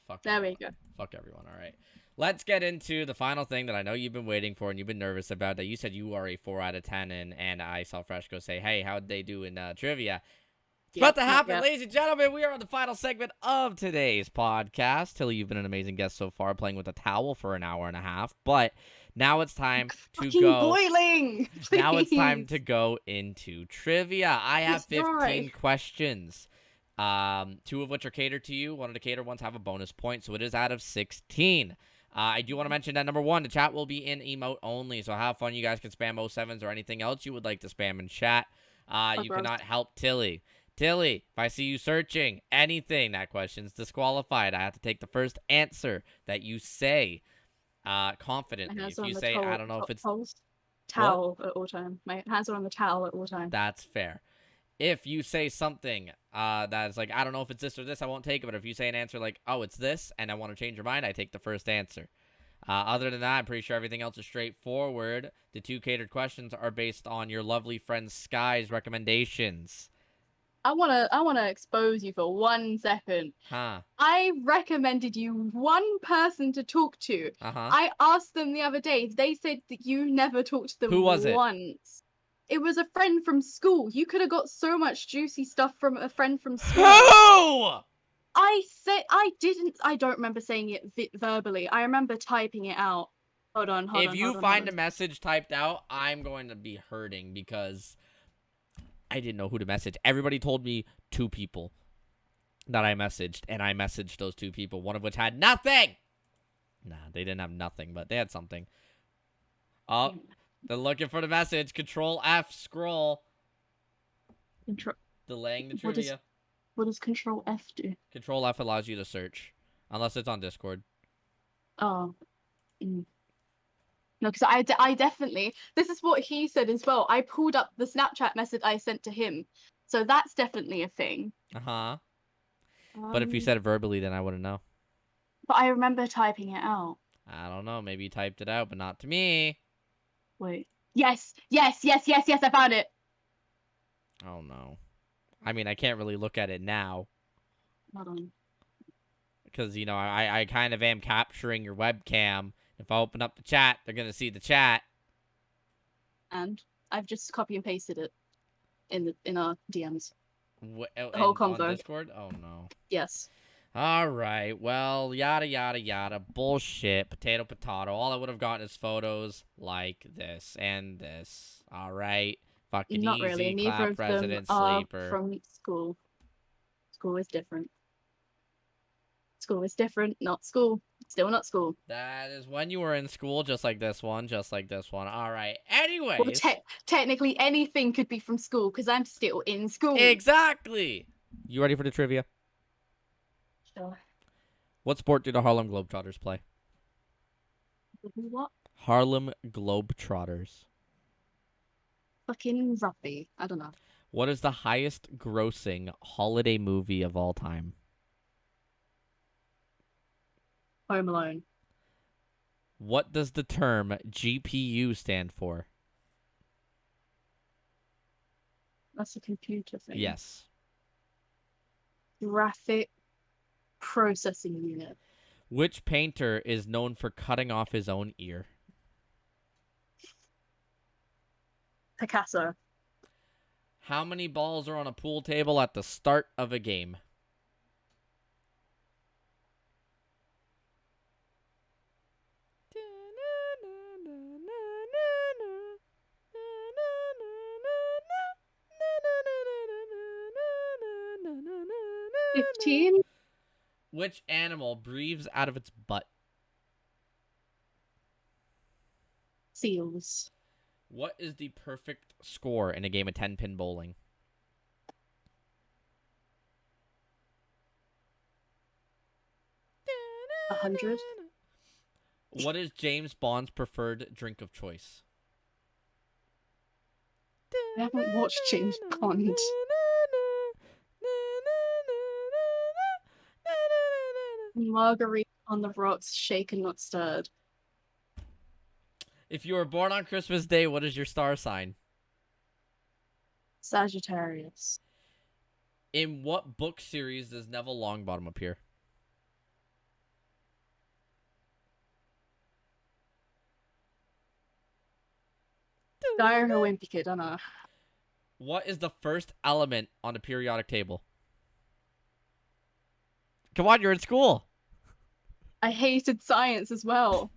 Fuck there everyone. we go. Fuck everyone, all right. Let's get into the final thing that I know you've been waiting for and you've been nervous about, that you said you are a 4 out of 10 in, and I saw Freshco say, hey, how'd they do in trivia? It's about to happen, ladies and gentlemen. We are on the final segment of today's podcast. Tilly, you've been an amazing guest so far, playing with a towel for an hour and a half, but now it's time to go. Boiling! Please. Now it's time to go into trivia. I have 15 questions. 2 of which are catered to you. One of the catered ones have a bonus point, so it is out of 16. I do want to mention that, number 1, the chat will be in emote only, so have fun. You guys can spam 07s or anything else you would like to spam in chat. You cannot help Tilly. Tilly, if I see you searching anything, that question's disqualified. I have to take the first answer that you say confidently. If you say, I don't know if it's... Towel at all time. My hands are on the towel at all time. That's fair. If you say something that's like, I don't know if it's this or this, I won't take it. But if you say an answer like, oh, it's this, and I want to change your mind, I take the first answer. Other than that, I'm pretty sure everything else is straightforward. The 2 catered questions are based on your lovely friend Sky's recommendations. I wanna expose you for 1 second. Huh. I recommended you one person to talk to. I asked them the other day. They said that you never talked to them. Who was it? Once. It was a friend from school. You could have got so much juicy stuff from a friend from school. Who? I said I didn't. I don't remember saying it verbally. I remember typing it out. Hold on. If you find a message typed out, I'm going to be hurting because I didn't know who to message. Everybody told me 2 people that I messaged, and I messaged those 2 people, one of which had nothing. Nah, they didn't have nothing, but they had something. Oh, they're looking for the message. Control F, scroll. Delaying the trivia. What does Control F do? Control F allows you to search, unless it's on Discord. Oh. No, because I definitely, this is what he said as well. I pulled up the Snapchat message I sent to him. So that's definitely a thing. Uh-huh. But if you said it verbally, then I wouldn't know. But I remember typing it out. I don't know. Maybe you typed it out, but not to me. Wait. Yes, I found it. Oh, no. I mean, I can't really look at it now. Hold on. Because, you know, I kind of am capturing your webcam. If I open up the chat, they're going to see the chat. And I've just copy and pasted it in our DMs. The whole convo. On Discord? Oh, no. Yes. All right. Well, yada, yada, yada. Bullshit. Potato, potato. All I would have gotten is photos like this and this. All right. Fucking Not easy. really. Neither Clap, of them resident, are sleeper. from school. School is different. School is different. Not school. Still not school. That is when you were in school, just like this one, just like this one. All right. Anyways. Well, technically, anything could be from school because I'm still in school. Exactly. You ready for the trivia? Sure. What sport do the Harlem Globetrotters play? What? Harlem Globetrotters. Fucking rugby. I don't know. What is the highest grossing holiday movie of all time? Home Alone. What does the term GPU stand for? That's a computer thing. Yes. Graphic processing unit. Which painter is known for cutting off his own ear? Picasso. How many balls are on a pool table at the start of a game? $15. Which animal breathes out of its butt? Seals. What is the perfect score in a game of 10-pin bowling? 100. What is James Bond's preferred drink of choice? I haven't watched James Bond. Marguerite on the rocks, shaken not stirred. If you were born on Christmas Day, what is your star sign? Sagittarius. In what book series does Neville Longbottom appear? Diary of a Wimpy Kid, I know. What is the first element on the periodic table? Come on, you're in school. I hated science as well.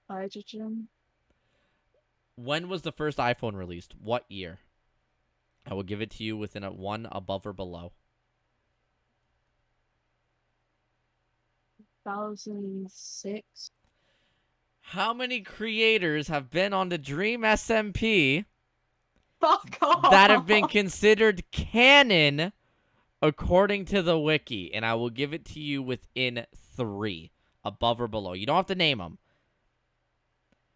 Hydrogen. When was the first iPhone released? What year? I will give it to you within a 1 above or below. 2006. How many creators have been on the Dream SMP Fuck off! that have been considered canon according to the wiki? And I will give it to you within 3, above or below. You don't have to name them.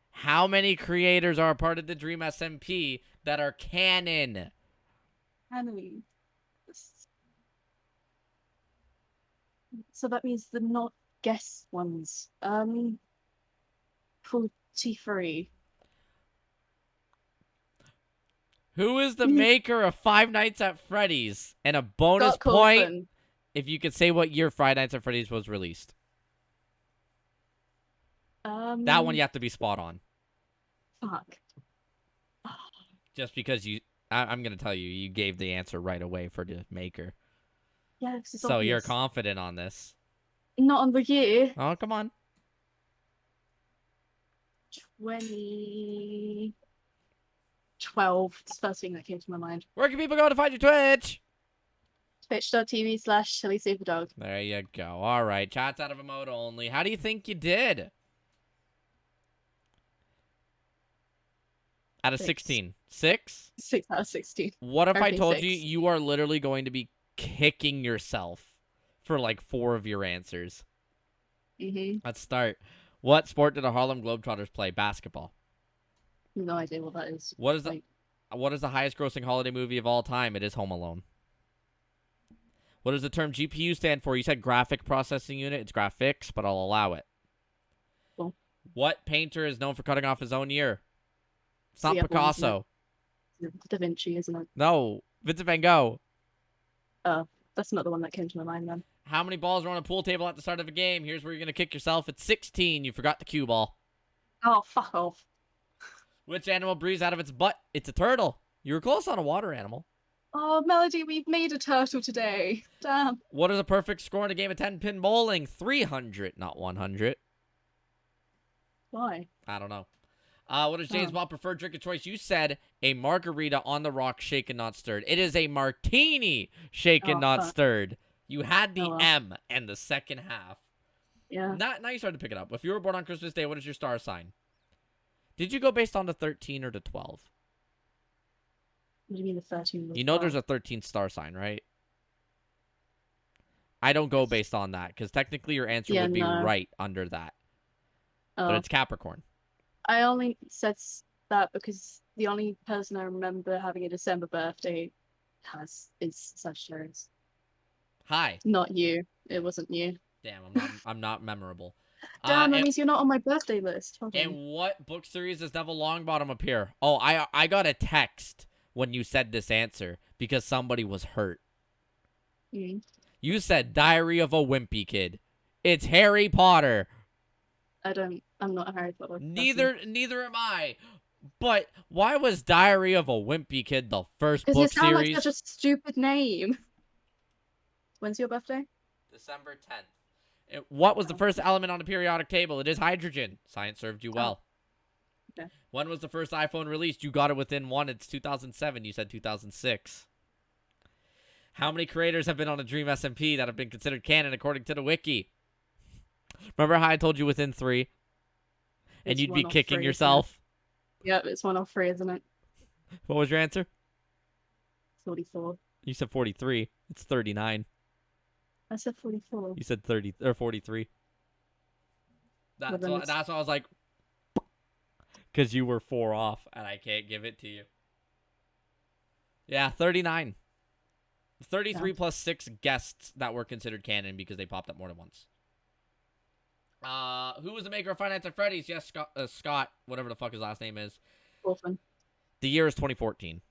How many creators are a part of the Dream SMP that are canon? Canon. So that means the not guest ones. 43. Who is the maker of Five Nights at Freddy's? And a bonus point if you could say what year Five Nights at Freddy's was released. That one you have to be spot on. Fuck. Just because I'm going to tell you, you gave the answer right away for the maker. Yeah, it's so obvious. You're confident on this. Not on the year. Oh, come on. 2012. It's the first thing that came to my mind. Where can people go to find your Twitch? Twitch.tv/TillySuperDog. There you go. All right. Chats out of emote only. How do you think you did? Out of 16. 6? 6 out of 16. What if I told you 6. you are literally going to be kicking yourself for like 4 of your answers? Let's start. What sport did the Harlem Globetrotters play? Basketball. No idea what that is. What is the highest grossing holiday movie of all time? It is Home Alone. What does the term GPU stand for? You said graphic processing unit. It's graphics, but I'll allow it. Cool. What painter is known for cutting off his own ear? It's not The other one, isn't Picasso. it? Da Vinci, isn't it? No, Vincent van Gogh. That's not the one that came to my mind then. How many balls are on a pool table at the start of a game? Here's where you're going to kick yourself. It's 16. You forgot the cue ball. Oh, fuck off. Which animal breathes out of its butt? It's a turtle. You were close on a water animal. Oh, Melody, we've made a turtle today. Damn. What is a perfect score in a game of 10-pin bowling? 300, not 100. Why? I don't know. What is James Bond preferred drink of choice? You said a margarita on the rock, shaken, not stirred. It is a martini, shaken, not stirred. You had the M and the second half. Yeah. Now you started to pick it up. If you were born on Christmas Day, what is your star sign? Did you go based on the 13 or the 12? What do you mean the 13? You know there's a 13th star sign, right? I don't go based on that, because technically your answer would be right under that. But it's Capricorn. I only said that because the only person I remember having a December birthday is Sagittarius. Hi. Not you. It wasn't you. Damn, I'm not memorable. Damn, that means you're not on my birthday list. And what book series does Neville Longbottom appear? Oh, I got a text when you said this answer because somebody was hurt. You said Diary of a Wimpy Kid. It's Harry Potter. I'm not a Harry Potter person. Neither am I. But why was Diary of a Wimpy Kid the first book series? Because it sounds like such a stupid name. When's your birthday? December 10th. What was the first element on the periodic table? It is hydrogen. Science served you well. Okay. When was the first iPhone released? You got it within one. It's 2007. You said 2006. How many creators have been on a Dream SMP that have been considered canon according to the wiki? Remember how I told you within 3? And you'd be kicking yourself? Yep, it's 1 of 3, isn't it? What was your answer? 44. You said 43. It's 39. I said 44. You said 30 or 43. That's why I was like, because you were 4 off, and I can't give it to you. Yeah, 39. 33 plus 6 guests that were considered canon because they popped up more than once. Who was the maker of Five Nights at Freddy's? Yes, Scott, whatever the fuck his last name is. Orphan. The year is 2014.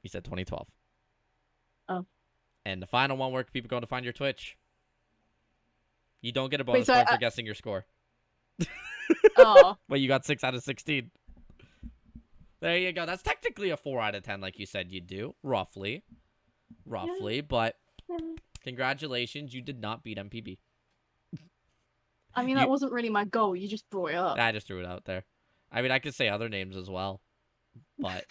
You said 2012. Oh. And the final one, where can people go to find your Twitch? You don't get a bonus point for guessing your score. Oh. Well, you got 6 out of 16. There you go. That's technically a 4 out of 10, like you said you'd do. Roughly. But congratulations, you did not beat MPB. I mean, that wasn't really my goal. You just brought it up. I just threw it out there. I mean, I could say other names as well, but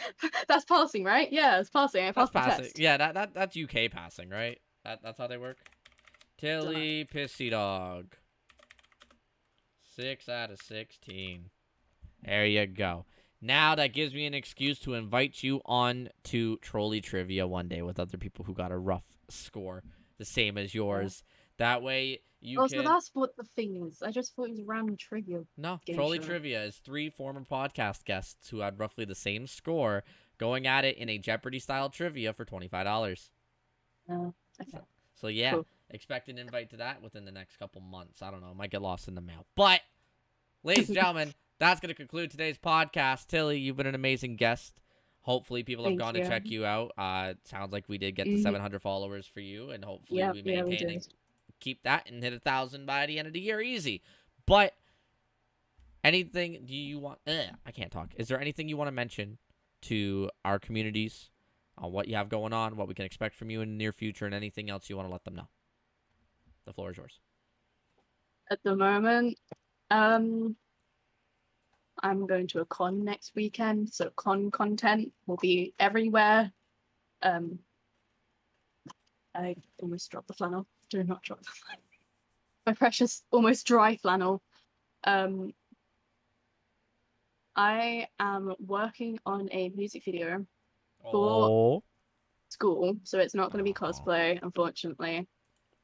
that's passing, right? Yeah, it's passing. I passed the test. Yeah, that's UK passing, right? That's how they work. Tilly Pissy Dog. 6 out of 16. There you go. Now that gives me an excuse to invite you on to Trolley Trivia one day with other people who got a rough score, the same as yours. That way you can... so that's what the thing is. I just thought it was random trivia. No, Trolley Trivia is 3 former podcast guests who had roughly the same score going at it in a Jeopardy-style trivia for $25. Okay. So yeah, cool. Expect an invite to that within the next couple months. I don't know. It might get lost in the mail. But, ladies and gentlemen, that's going to conclude today's podcast. Tilly, you've been an amazing guest. Hopefully people have gone to check you out. It sounds like we did get the 700 followers for you, and hopefully we maintain and keep that and hit 1,000 by the end of the year easy. But anything do you want? I can't talk. Is there anything you want to mention to our communities on what you have going on, what we can expect from you in the near future, and anything else you want to let them know? The floor is yours. At the moment, I'm going to a con next weekend, so con content will be everywhere. I almost dropped the flannel. Do not drop the flannel. My precious, almost dry flannel. I am working on a music video for school, so it's not going to be cosplay, unfortunately.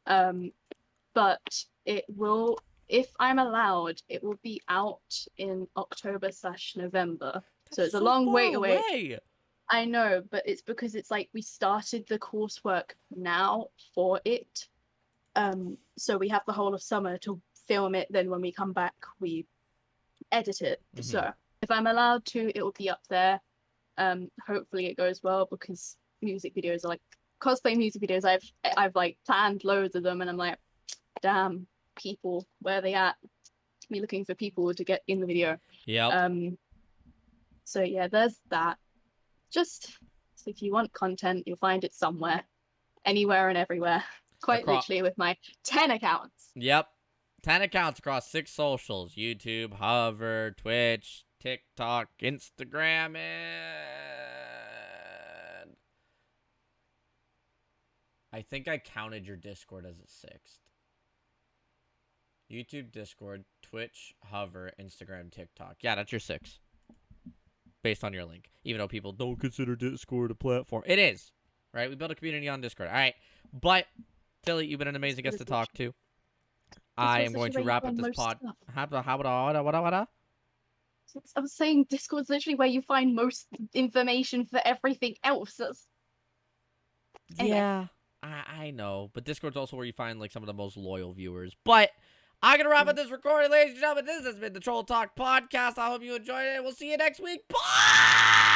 But it will, if I'm allowed, it will be out in October/November. So it's a long wait away. I know, but it's because it's like we started the coursework now for it. So we have the whole of summer to film it. Then when we come back, we edit it. So if I'm allowed to, it will be up there. Hopefully it goes well, because music videos are like cosplay music videos. I've like planned loads of them, and I'm like, damn, people, where are they at? Me looking for people to get in the video. Yeah. So yeah, there's that. Just so if you want content, you'll find it somewhere, anywhere and everywhere. Quite literally with my 10 accounts. Yep. 10 accounts across 6 socials: YouTube, Hover, Twitch, TikTok, Instagram, and I think I counted your Discord as a 6th. YouTube, Discord, Twitch, Hover, Instagram, TikTok. Yeah, that's your 6. Based on your link. Even though people don't consider Discord a platform. It is. Right? We built a community on Discord. Alright. But, Tilly, you've been an amazing guest to talk to. I am going to wrap up this pod. What? I was saying Discord's literally where you find most information for everything else. Anyway. Yeah, I know. But Discord's also where you find like some of the most loyal viewers. But I'm going to wrap up this recording, ladies and gentlemen. This has been the Troll Talk Podcast. I hope you enjoyed it. We'll see you next week. Bye!